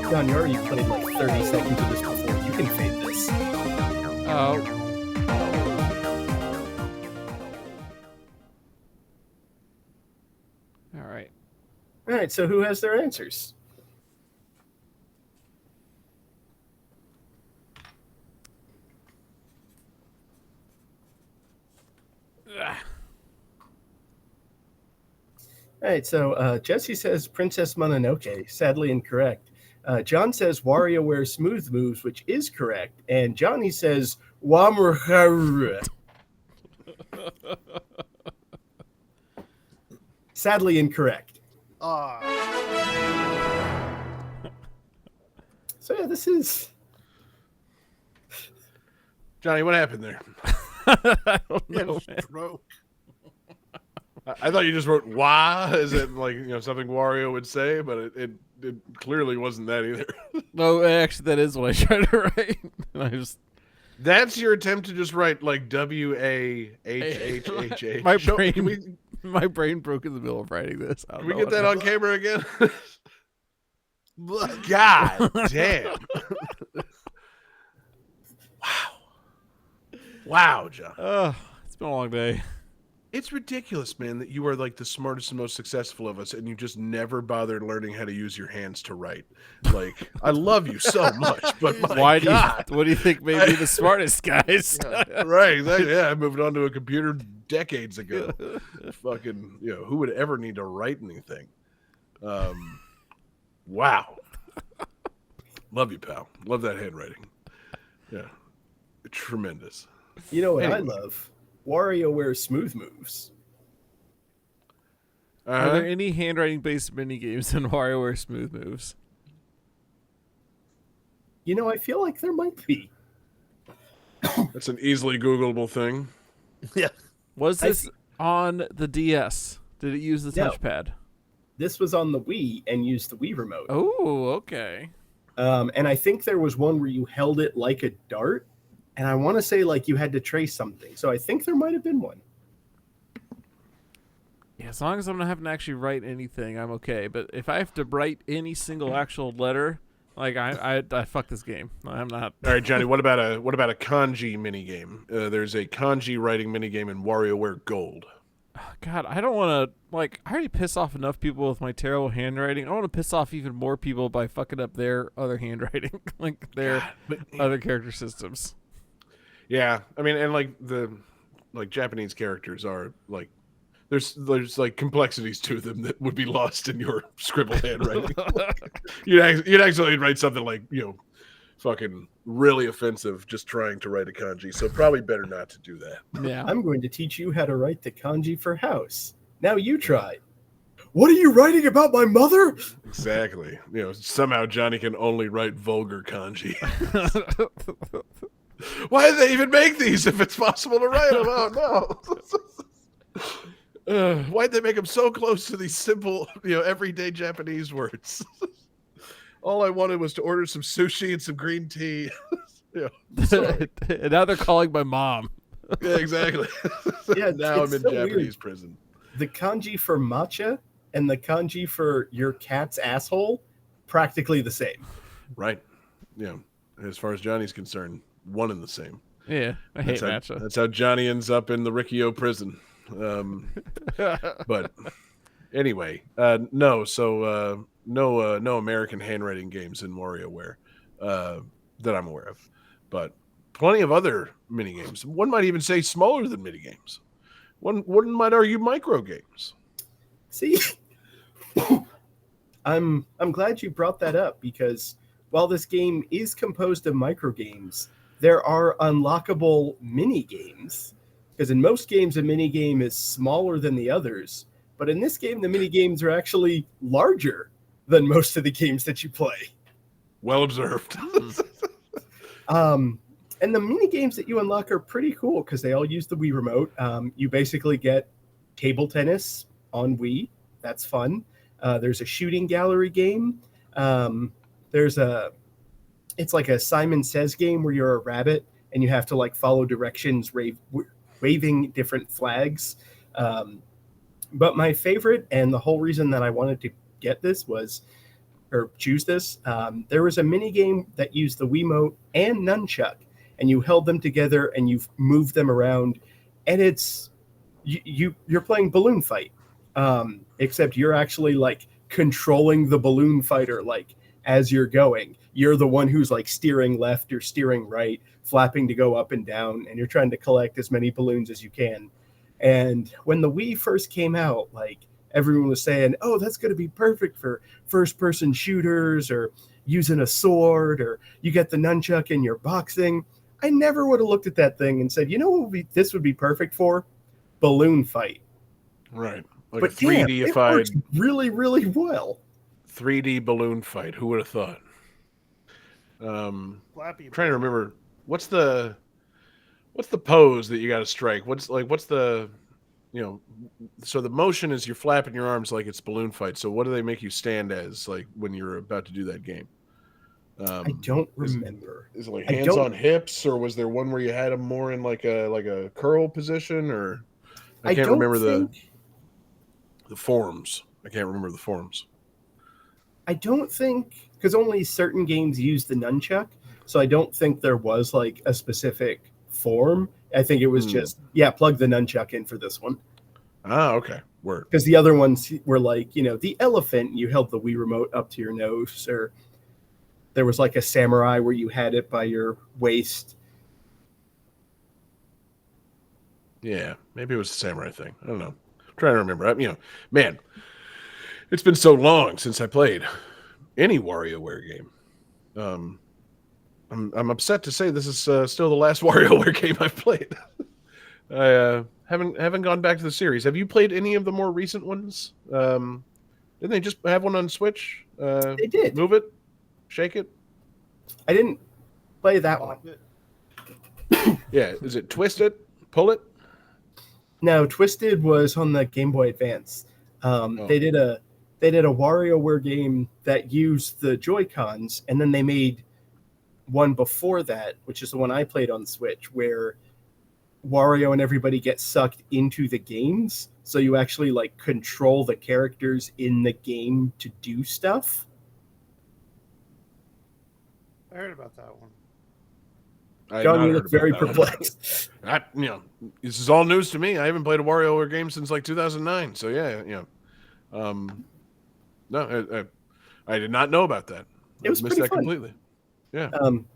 John, you already played like 30 seconds of this before. You can fade this. Oh. All right. All right, so who has their answers? All right, so Jessie says Princess Mononoke, sadly incorrect. John says WarioWare Smooth Moves, which is correct. And Johnny says Wamurharu. Sadly incorrect. So yeah, this is... Johnny, what happened there? I don't He had know. a stroke. I thought you just wrote "wah" as it like something Wario would say, but it clearly wasn't that either. No, actually, that is what I tried to write. And I just That's your attempt to just write like WAHHHH. My Show- brain- Can we, my brain broke in the middle of writing this. I don't can we know get what that on camera again? God damn! Wow, John. It's been a long day. It's ridiculous, man, that you are like the smartest and most successful of us, and you just never bothered learning how to use your hands to write. Like, I love you so much, but my Why God. what do you think made me the smartest, guys? Right, exactly. Yeah, I moved on to a computer decades ago. Fucking, who would ever need to write anything? Wow. Love you, pal. Love that handwriting. Yeah. Tremendous. You know what I Anyway. love? WarioWare Smooth Moves. Are there any handwriting-based mini games in WarioWare Smooth Moves? You know, I feel like there might be. That's an easily Googleable thing. Yeah. Was I this see- on the DS? Did it use the No. touchpad? This was on the Wii and used the Wii remote. Oh, okay. And I think there was one where you held it like a dart. And I want to say like you had to trace something. So I think there might have been one. Yeah, as long as I'm not having to actually write anything, I'm okay. But if I have to write any single actual letter, like I fuck this game. I'm not. All right, Johnny, what about a kanji mini game? There's a kanji writing mini game in WarioWare Gold. God, I don't want to, like, I already piss off enough people with my terrible handwriting. I want to piss off even more people by fucking up their other handwriting, like their other character systems. Yeah, I mean, and like Japanese characters are like, there's like complexities to them that would be lost in your scribbled handwriting. you'd actually write something like, fucking really offensive just trying to write a kanji. So probably better not to do that. Yeah. I'm going to teach you how to write the kanji for house. Now you try. What are you writing about my mother? Exactly. Somehow Johnny can only write vulgar kanji. Why did they even make these if it's possible to write them? Oh, no. Why'd they make them so close to these simple, everyday Japanese words? All I wanted was to order some sushi and some green tea. And now they're calling my mom. Yeah, exactly. Yeah, now I'm in so Japanese weird. prison. The kanji for matcha and the kanji for your cat's asshole, practically the same. Right. As far as Johnny's concerned, one and the same. Yeah, I hate That's matcha. That's how Johnny ends up in the Rikio prison. But anyway, no American handwriting games in WarioWare that I'm aware of, but plenty of other mini games. One might even say smaller than mini games. One might argue micro games. See, I'm glad you brought that up, because while this game is composed of micro games, there are unlockable mini games. Because in most games, a mini game is smaller than the others, but in this game, the mini games are actually larger than most of the games that you play. Well observed. And the mini games that you unlock are pretty cool because they all use the Wii remote. You basically get table tennis on Wii. That's fun. There's a shooting gallery game. It's like a Simon Says game where you're a rabbit and you have to like follow directions, waving different flags. But my favorite, and the whole reason that I wanted to get this choose this, there was a mini game that used the Wiimote and nunchuck, and you held them together and you've moved them around, and it's you're playing balloon fight, except you're actually like controlling the balloon fighter, like as you're going. You're the one who's like steering left or steering right, flapping to go up and down, and you're trying to collect as many balloons as you can. And when the Wii first came out, like everyone was saying, oh, that's going to be perfect for first-person shooters or using a sword, or you get the nunchuck in your boxing. I never would have looked at that thing and said, you know what this would be perfect for? Balloon fight. Right. Like But a 3D-ified, it works really, really well. 3D balloon fight. Who would have thought? Flappy. Trying to remember what's the pose that you got to strike. What's the so the motion is you're flapping your arms like it's balloon fight. So what do they make you stand as, like when you're about to do that game? I don't remember. Is it like hands on hips, or was there one where you had them more in like a curl position? Or I can't remember the forms. I can't remember the forms. I don't think, because only certain games use the nunchuck, so I don't think there was like a specific form. I think it was just, plug the nunchuck in for this one. Ah, okay. Word. Because the other ones were like, the elephant, you held the Wii remote up to your nose, or there was like a samurai where you had it by your waist. Yeah, maybe it was a samurai thing. I don't know. I'm trying to remember. Man, it's been so long since I played any WarioWare game. I'm upset to say this is still the last WarioWare game I've played. I haven't gone back to the series. Have you played any of the more recent ones? Didn't they just have one on Switch? They did. Move it, shake it. I didn't play that one. Yeah, is it twist it, pull it? No, Twisted was on the Game Boy Advance. They did a WarioWare game that used the Joy-Cons, and then they made one before that, which is the one I played on Switch, where Wario and everybody get sucked into the games, so you actually like control the characters in the game to do stuff. I heard about that one. I had John, not you heard look about very that one. perplexed. This is all news to me. I haven't played a WarioWare game since like 2009. So yeah. No, I did not know about that. It was I missed pretty that fun. completely. Yeah.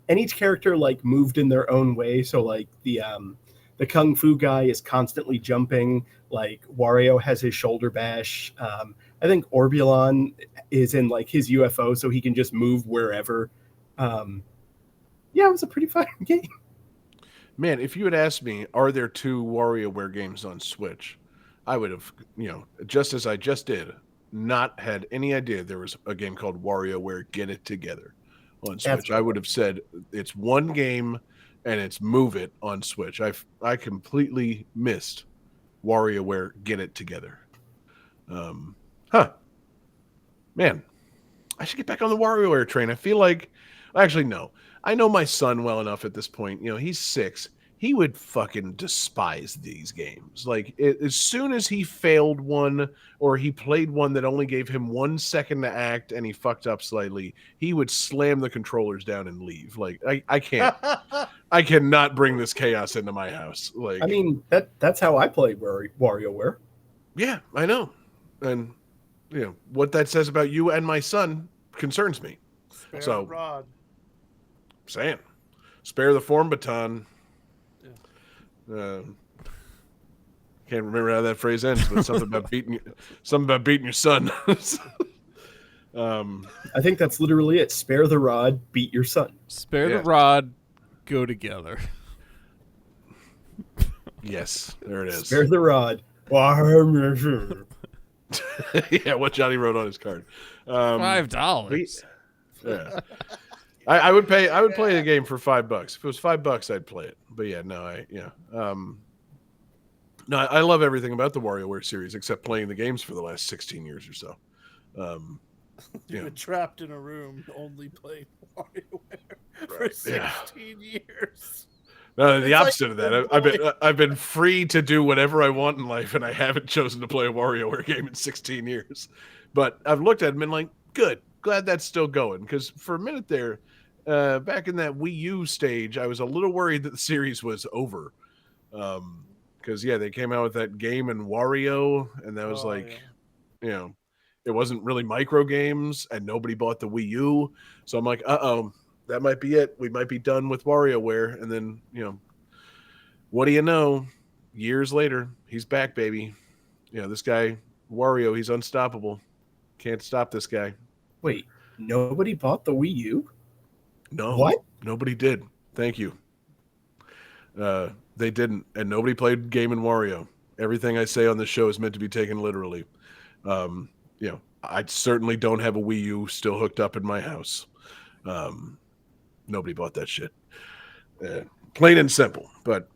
And each character like moved in their own way. So like the kung fu guy is constantly jumping. Like Wario has his shoulder bash. I think Orbulon is in like his UFO, so he can just move wherever. Yeah, it was a pretty fun game. Man, if you had asked me, are there 2 WarioWare games on Switch, I would have, just as I just did, not had any idea there was a game called WarioWare Get It Together on Switch. That's I would have said it's one game and it's Move It on Switch. I completely missed WarioWare Get It Together. Man, I should get back on the WarioWare train. I feel like, actually, no. I know my son well enough at this point. He's 6. He would fucking despise these games. Like, as soon as he failed one or he played one that only gave him 1 second to act and he fucked up slightly, he would slam the controllers down and leave. Like, I can't. I cannot bring this chaos into my house. Like, I mean, that's how I play WarioWare. yeah, I know. And, what that says about you and my son concerns me. Spare So- the rod. Saying, spare the form baton. Can't remember how that phrase ends, but something about beating your son. I think that's literally it. Spare the rod, beat your son. Spare Yeah. the rod, go together. Yes, there it is. Spare the rod. Yeah, what Johnny wrote on his card. $5. Yeah. I would play the game for $5. If it was $5, I'd play it. But yeah, no, no, I love everything about the WarioWare series except playing the games for the last 16 years or so. You've been trapped in a room only playing WarioWare for Right, 16 years. No, the It's like opposite of that. I've been free to do whatever I want in life, and I haven't chosen to play a WarioWare game in 16 years. But I've looked at it and been like, good, glad that's still going. Because for a minute there, back in that Wii U stage, I was a little worried that the series was over. Because they came out with that game in Wario, and that was it wasn't really micro games, and nobody bought the Wii U. So I'm like, that might be it. We might be done with WarioWare. And then, what do you know? Years later, he's back, baby. This guy, Wario, he's unstoppable. Can't stop this guy. Wait, nobody bought the Wii U? No. What? Nobody did. Thank you. They didn't. And nobody played Game and Wario. Everything I say on this show is meant to be taken literally. I certainly don't have a Wii U still hooked up in my house. Nobody bought that shit. Plain and simple. But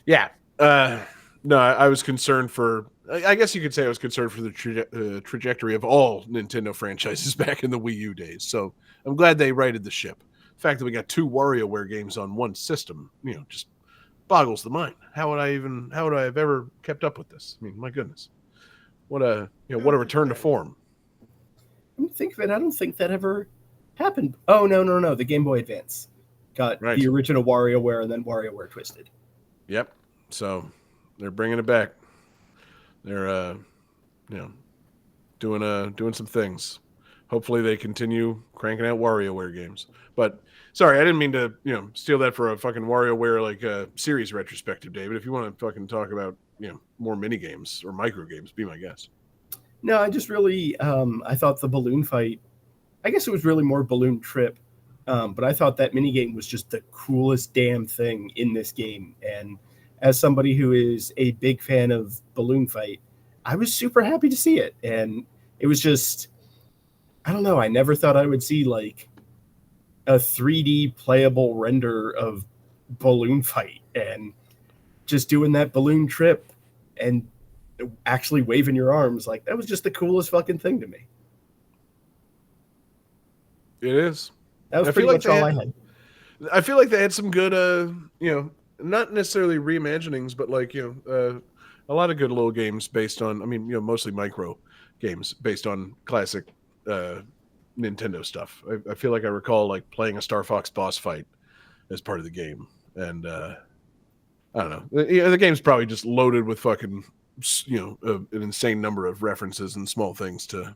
yeah, no, I was concerned for. I guess you could say I was concerned for the trajectory of all Nintendo franchises back in the Wii U days. So I'm glad they righted the ship. The fact that we got 2 WarioWare games on one system, just boggles the mind. How would I have ever kept up with this? I mean, my goodness, what a return to form. Think of it. I don't think that ever happened. Oh no! The Game Boy Advance got Right. the original WarioWare and then WarioWare Twisted. Yep. So they're bringing it back. They're doing some things. Hopefully they continue cranking out WarioWare games. But sorry, I didn't mean to steal that for a fucking WarioWare series retrospective, David. If you want to fucking talk about more mini games or micro games, be my guest. No, I just really I thought the balloon fight. I guess it was really more Balloon Trip, but I thought that minigame was just the coolest damn thing in this game. And as somebody who is a big fan of Balloon Fight, I was super happy to see it. And it was just, I don't know, I never thought I would see like a 3D playable render of Balloon Fight and just doing that balloon trip and actually waving your arms. Like, that was just the coolest fucking thing to me. It is. That was I pretty feel much like all I had. I feel like they had some good, not necessarily reimaginings, but a lot of good little games based on, mostly micro games based on classic Nintendo stuff. I feel like I recall playing a Star Fox boss fight as part of the game. And I don't know. The game's probably just loaded with fucking, an insane number of references and small things to,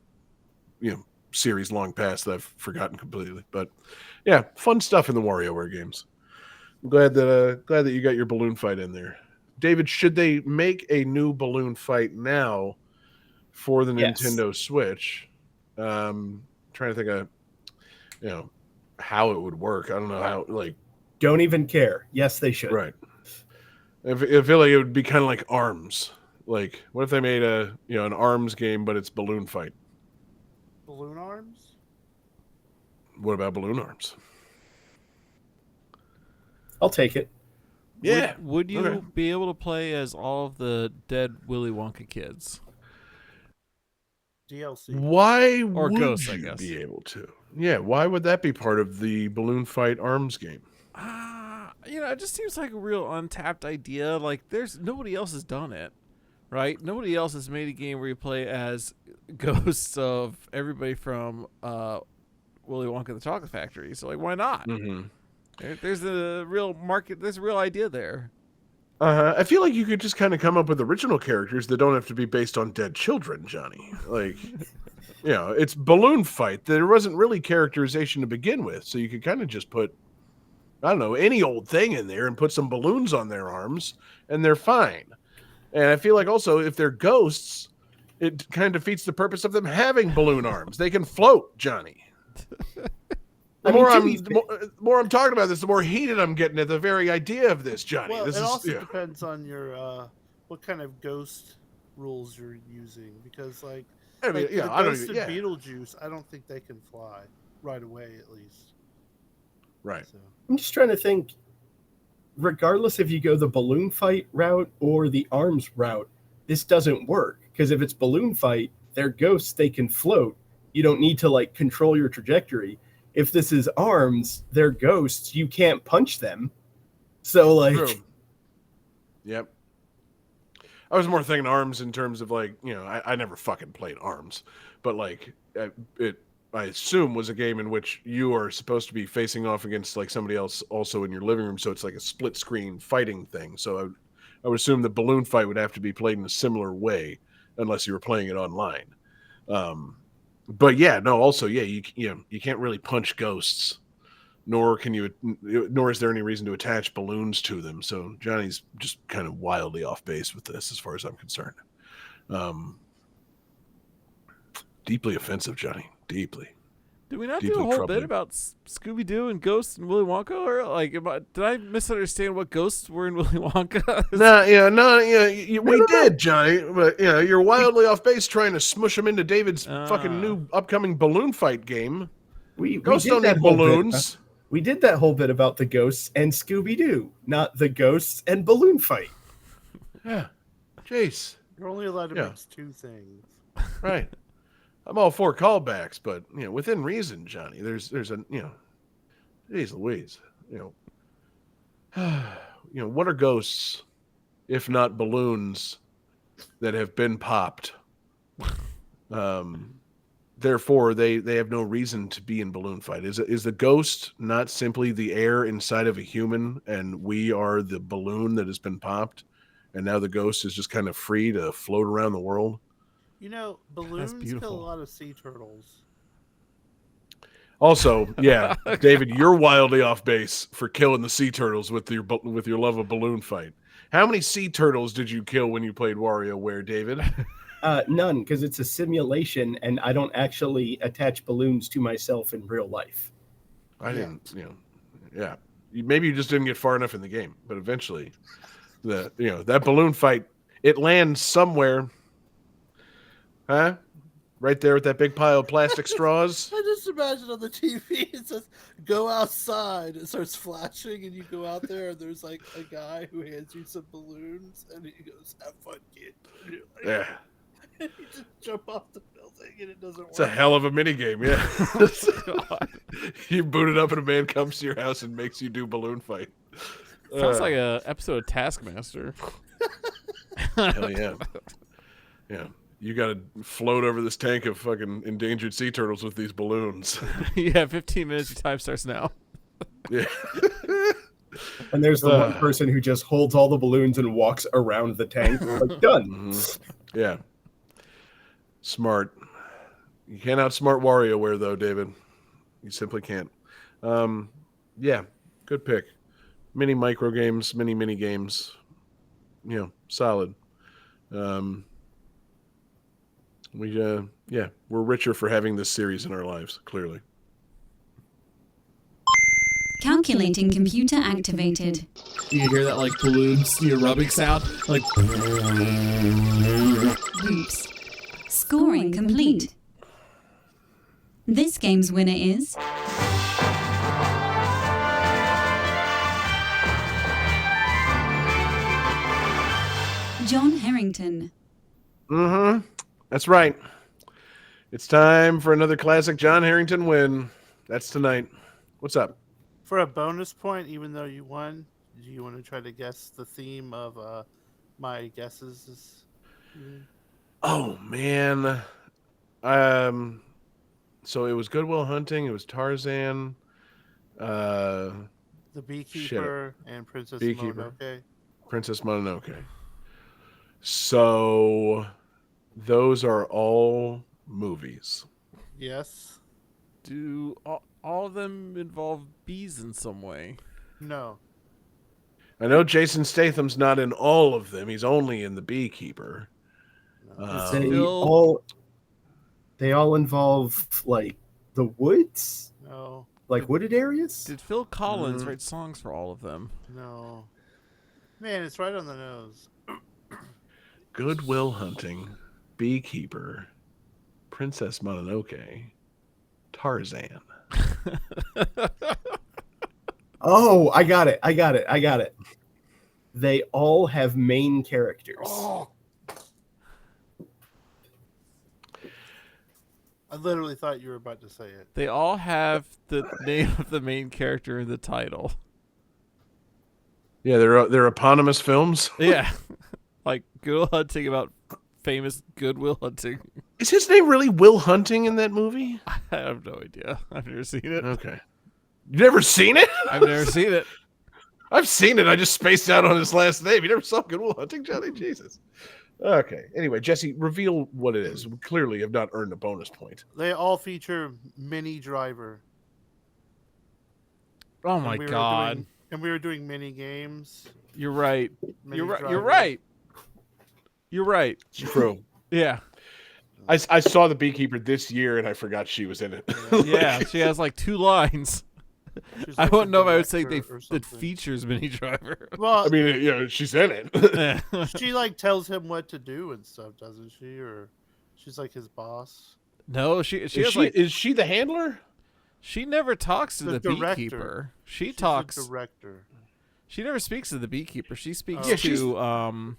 series long past that I've forgotten completely. But yeah, fun stuff in the WarioWare games. I'm glad that you got your balloon fight in there. David, should they make a new balloon fight now for the Nintendo Switch? Trying to think of, how it would work. I don't know how, Don't even care. Yes, they should. Right. I feel like it would be kind of like ARMS. Like, what if they made an ARMS game, but it's balloon fight? Balloon arms? What about balloon arms? I'll take it. Yeah. Would you be able to play as all of the dead Willy Wonka kids? DLC. Why Or would Ghosts, I you guess. be able to? Yeah, why would that be part of the balloon fight ARMS game? It just seems like a real untapped idea. Like, nobody else has done it, right? Nobody else has made a game where you play as ghosts of everybody from Willy Wonka and the Chocolate Factory. So, why not? Mm-hmm. There's a real market. There's a real idea there. I feel like you could just kind of come up with original characters that don't have to be based on dead children, Johnny. Like, it's balloon fight. There wasn't really characterization to begin with, so you could kind of just put, I don't know, any old thing in there and put some balloons on their arms, and they're fine. And I feel like also if they're ghosts, it kind of defeats the purpose of them having balloon arms. They can float, Johnny. The more I'm talking about this, the more heated I'm getting at the very idea of this, Johnny. Well, this it also depends on your what kind of ghost rules you're using, because the ghost of Beetlejuice, I don't think they can fly right away, at least. Right. So. I'm just trying to think, regardless if you go the balloon fight route or the arms route, this doesn't work. Because if it's balloon fight, they're ghosts, they can float. You don't need to control your trajectory. If this is arms, they're ghosts, you can't punch them. So True. Yep. I was more thinking arms in terms of I never fucking played arms, but it I assume was a game in which you are supposed to be facing off against somebody else also in your living room, so it's like a split screen fighting thing. So I would assume the balloon fight would have to be played in a similar way, unless you were playing it online. But yeah, no. Also, yeah, you can't really punch ghosts, nor is there any reason to attach balloons to them. So Johnny's just kind of wildly off base with this, as far as I'm concerned. Deeply offensive, Johnny. Deeply. Did we not do a whole bit about Scooby Doo and ghosts and Willy Wonka? Or did I misunderstand what ghosts were in Willy Wonka? We did, Johnny. But you're wildly off base trying to smush them into David's fucking new upcoming balloon fight game. Ghosts don't need balloons. We did that whole bit about the ghosts and Scooby Doo, not the ghosts and balloon fight. Yeah, Jace. You're only allowed to mix two things. Right. I'm all for callbacks, but within reason, Johnny. There's a geez Louise. What are ghosts if not balloons that have been popped? Therefore, they have no reason to be in balloon fight. Is the ghost not simply the air inside of a human, and we are the balloon that has been popped, and now the ghost is just kind of free to float around the world? Balloons kill a lot of sea turtles. Also, yeah, David, you're wildly off base for killing the sea turtles with your love of balloon fight. How many sea turtles did you kill when you played WarioWare, David? None, because it's a simulation, and I don't actually attach balloons to myself in real life. I didn't, yeah. Maybe you just didn't get far enough in the game, but eventually, that balloon fight, it lands somewhere. Huh? Right there with that big pile of plastic straws. I just imagine on the TV it says "Go outside." It starts flashing, and you go out there, and there's a guy who hands you some balloons, and he goes, "Have fun, kid." And you're Yeah. And you just jump off the building, and it doesn't work. It's a hell of a minigame, yeah. You boot it up, and a man comes to your house and makes you do balloon fight. Sounds like an episode of Taskmaster. Hell yeah. Yeah. You got to float over this tank of fucking endangered sea turtles with these balloons. Yeah, 15 minutes. Your time starts now. Yeah. And there's the one person who just holds all the balloons and walks around the tank. Like, done. Mm-hmm. Yeah. Smart. You can't outsmart WarioWare, though, David. You simply can't. Yeah, good pick. Mini micro games, mini games. Solid. We're richer for having this series in our lives, clearly. Calculating computer activated. You hear that like balloons, rubbing sound, like. Oops. Scoring complete. This game's winner is John Harrington. Mm-hmm. That's right. It's time for another classic John Harrington win. That's tonight. What's up? For a bonus point, even though you won, do you want to try to guess the theme of my guesses? Oh, man. So it was Good Will Hunting. It was Tarzan. The Beekeeper and Princess Mononoke. Princess Mononoke. So those are all movies. Yes. Do all of them involve bees in some way? No. I know Jason Statham's not in all of them. He's only in The Beekeeper. They all involve, like, the woods? No. Like wooded areas? Did Phil Collins write songs for all of them? No. Man, it's right on the nose. Good Will Hunting, Beekeeper, Princess Mononoke, Tarzan. Oh, I got it. They all have main characters. Oh. I literally thought you were about to say it. They all have the name of the main character in the title. Yeah, they're eponymous films. Yeah. Like Good Will Hunting about famous Good Will Hunting. Is his name really Will Hunting in that movie? I have no idea. I've never seen it. Okay. You never seen it? I've never seen it. I've seen it. I just spaced out on his last name. You never saw Good Will Hunting, Johnny? Jesus. Okay. Anyway, Jesse, reveal what it is. We clearly have not earned a bonus point. They all feature Mini Driver. Oh my god. We were doing mini games. You're right. Mini Driver. You're right. You're right. True. Yeah. I saw The Beekeeper this year and I forgot she was in it. Yeah, she has like 2 lines. She's I like wouldn't the know if I would say director or it something. features Mini Driver. Well, I mean, she's in it. she like tells him what to do and stuff, doesn't she? Or she's like his boss. No, she Is has she, like is she the handler? she never talks to the director. beekeeper. She She's talks. the director. She never speaks to the beekeeper. She speaks Yeah, she's- to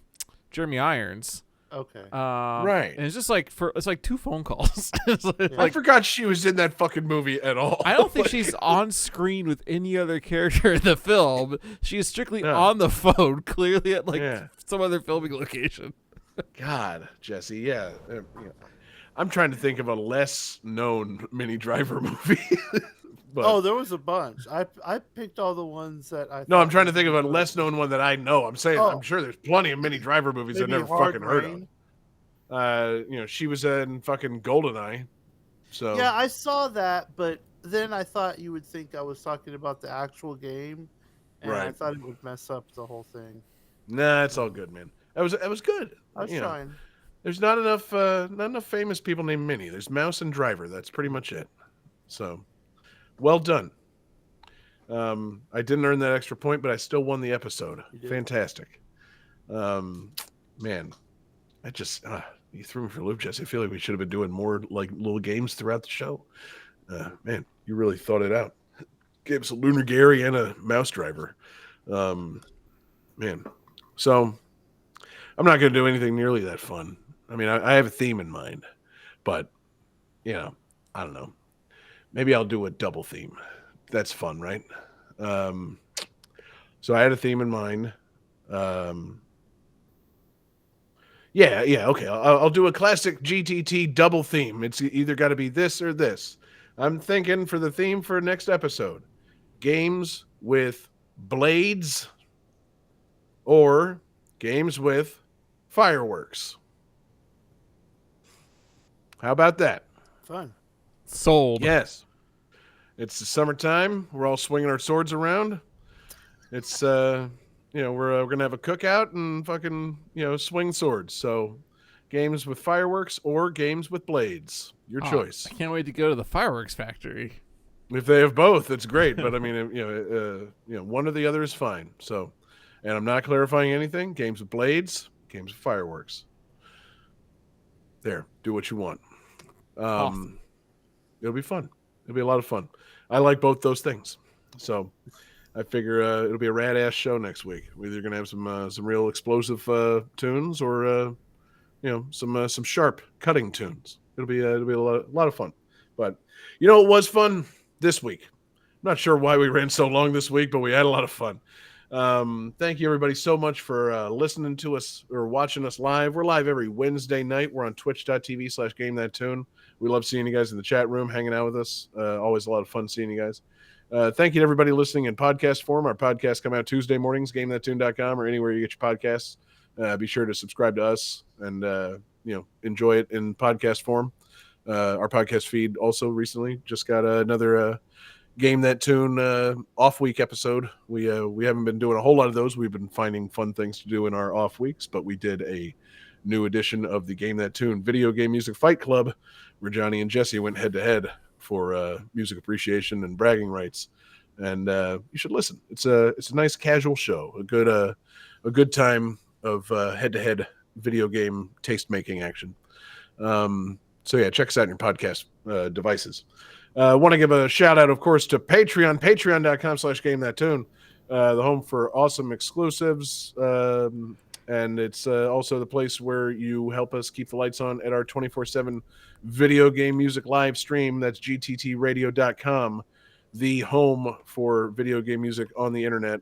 Jeremy Irons. Okay. Right. And it's just like it's like 2 phone calls. It's I forgot she was in that fucking movie at all. I don't think she's on screen with any other character in the film. She is strictly No. on the phone, clearly at like Yeah. some other filming location. God, Jesse, yeah. I'm trying to think of a less known Mini Driver movie. But, there was a bunch. I picked all the ones that I. no, I'm thought trying to was think of a good. less known one that I know. I'm saying I'm sure there's plenty of Mini Driver movies I've Maybe never Hard fucking heard Rain. of. She was in fucking GoldenEye. So Yeah, I saw that, but then I thought you would think I was talking about the actual game, and I Right. thought it would mess up the whole thing. Nah, it's all good, man. That was good. I was You know, trying. there's not enough famous people named Minnie. There's Mouse and Driver. That's pretty much it. So, well done. I didn't earn that extra point, but I still won the episode. You did. Fantastic. Man, I just you threw me for a loop, Jesse. I feel like we should have been doing more like little games throughout the show. Man, you really thought it out. Gave us a Lunar Gary and a Mouse Driver. Man, so I'm not going to do anything nearly that fun. I mean, I have a theme in mind, but I don't know. Maybe I'll do a double theme. That's fun, right? So I had a theme in mind. Yeah, okay. I'll do a classic GTT double theme. It's either got to be this or this. I'm thinking for the theme for next episode, games with blades or games with fireworks? How about that? Fun. Sold. Yes. It's the summertime. We're all swinging our swords around. It's, we're going to have a cookout and fucking, swing swords. So games with fireworks or games with blades. Your choice. I can't wait to go to the fireworks factory. If they have both, it's great. But I mean, one or the other is fine. So, and I'm not clarifying anything. Games with blades, games with fireworks. There, do what you want. Awesome. It'll be fun. It'll be a lot of fun. I like both those things. So I figure it'll be a rad ass show next week. We're either gonna have some real explosive tunes or some sharp cutting tunes. It'll be a lot of fun. But it was fun this week. I'm not sure why we ran so long this week, but we had a lot of fun. Thank you everybody so much for listening to us or watching us live. We're live every Wednesday night. We're on twitch.tv/GameThatTune. We love seeing you guys in the chat room, hanging out with us. Always a lot of fun seeing you guys. Thank you to everybody listening in podcast form. Our podcasts come out Tuesday mornings, GameThatTune.com or anywhere you get your podcasts. Be sure to subscribe to us and enjoy it in podcast form. Our podcast feed also recently just got another Game That Tune off week episode. We haven't been doing a whole lot of those. We've been finding fun things to do in our off weeks, but we did a new edition of the Game That Tune Video Game Music Fight Club, where Johnny and Jessie went head to head for music appreciation and bragging rights. And you should listen. It's a nice casual show, a good time of head to head video game taste making action. So yeah, check us out on your podcast devices. Want to give a shout out, of course, to Patreon, patreon.com/GameThatTune, the home for awesome exclusives. And it's also the place where you help us keep the lights on at our 24/7 video game music live stream. That's gttradio.com, the home for video game music on the internet,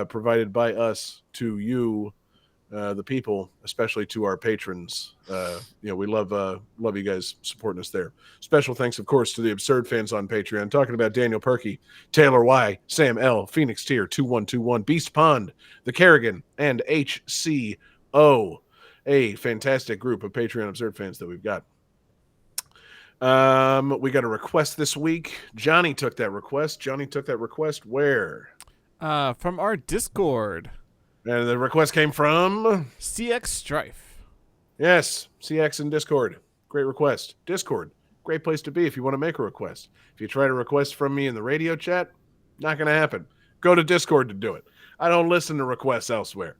provided by us to you, the people, especially to our patrons. We love you guys supporting us there. Special thanks, of course, to the absurd fans on Patreon, talking about Daniel Perky, Taylor Y, Sam L, Phoenix Tier 2121, Beast Pond, The Kerrigan, and HCO, a fantastic group of Patreon absurd fans that we've got. We got a request this week. Johnny took that request. Where? From our Discord. And the request came from CX Strife. Yes, CX and Discord. Great request. Discord, great place to be if you want to make a request. If you try to request from me in the radio chat, not going to happen. Go to Discord to do it. I don't listen to requests elsewhere.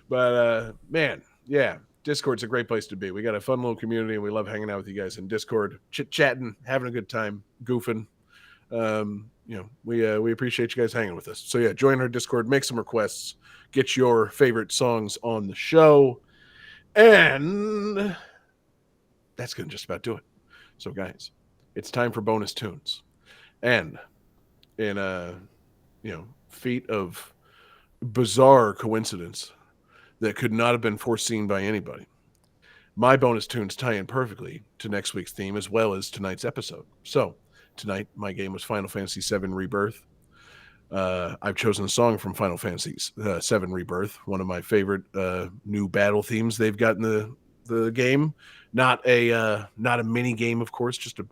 But, man, yeah, Discord's a great place to be. We got a fun little community, and we love hanging out with you guys in Discord, chit-chatting, having a good time, goofing. We appreciate you guys hanging with us. So, yeah, join our Discord, make some requests, get your favorite songs on the show, and that's going to just about do it. So, guys, it's time for bonus tunes. And in a, feat of bizarre coincidence that could not have been foreseen by anybody, my bonus tunes tie in perfectly to next week's theme as well as tonight's episode. So, tonight, my game was Final Fantasy VII Rebirth. I've chosen a song from Final Fantasy VII Rebirth, one of my favorite new battle themes they've got in the game. Not a mini game, of course, just a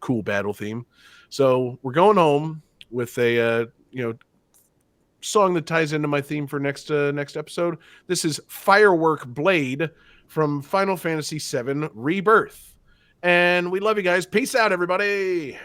cool battle theme. So we're going home with a song that ties into my theme for next episode. This is Firework Blade from Final Fantasy VII Rebirth. And we love you guys. Peace out, everybody.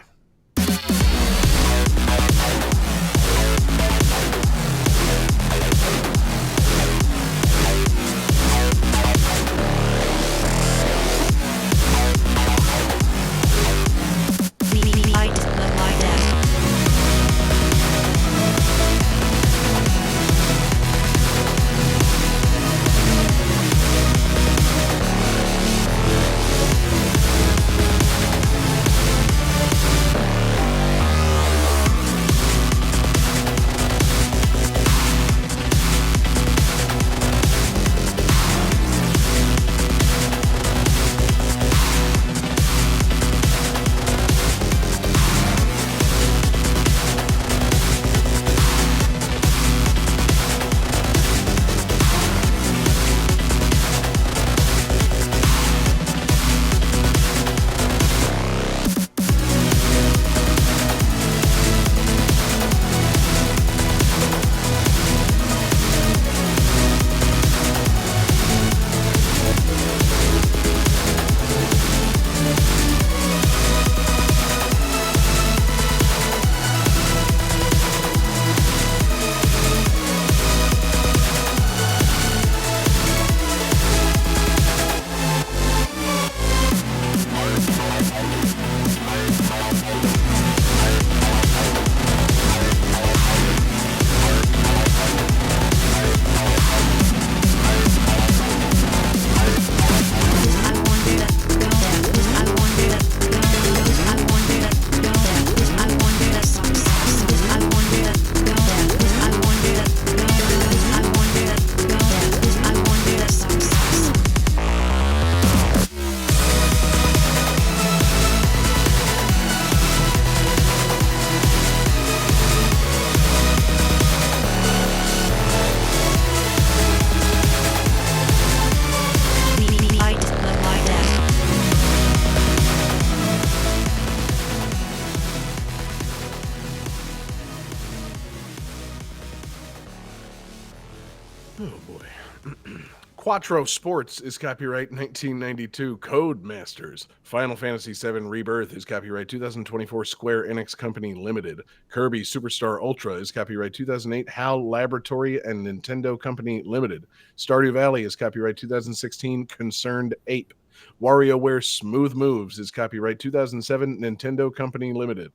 Quattro Sports is copyright 1992. Code Masters. Final Fantasy VII Rebirth is copyright 2024. Square Enix Company Limited. Kirby Superstar Ultra is copyright 2008. HAL Laboratory and Nintendo Company Limited. Stardew Valley is copyright 2016. Concerned Ape. WarioWare Smooth Moves is copyright 2007. Nintendo Company Limited.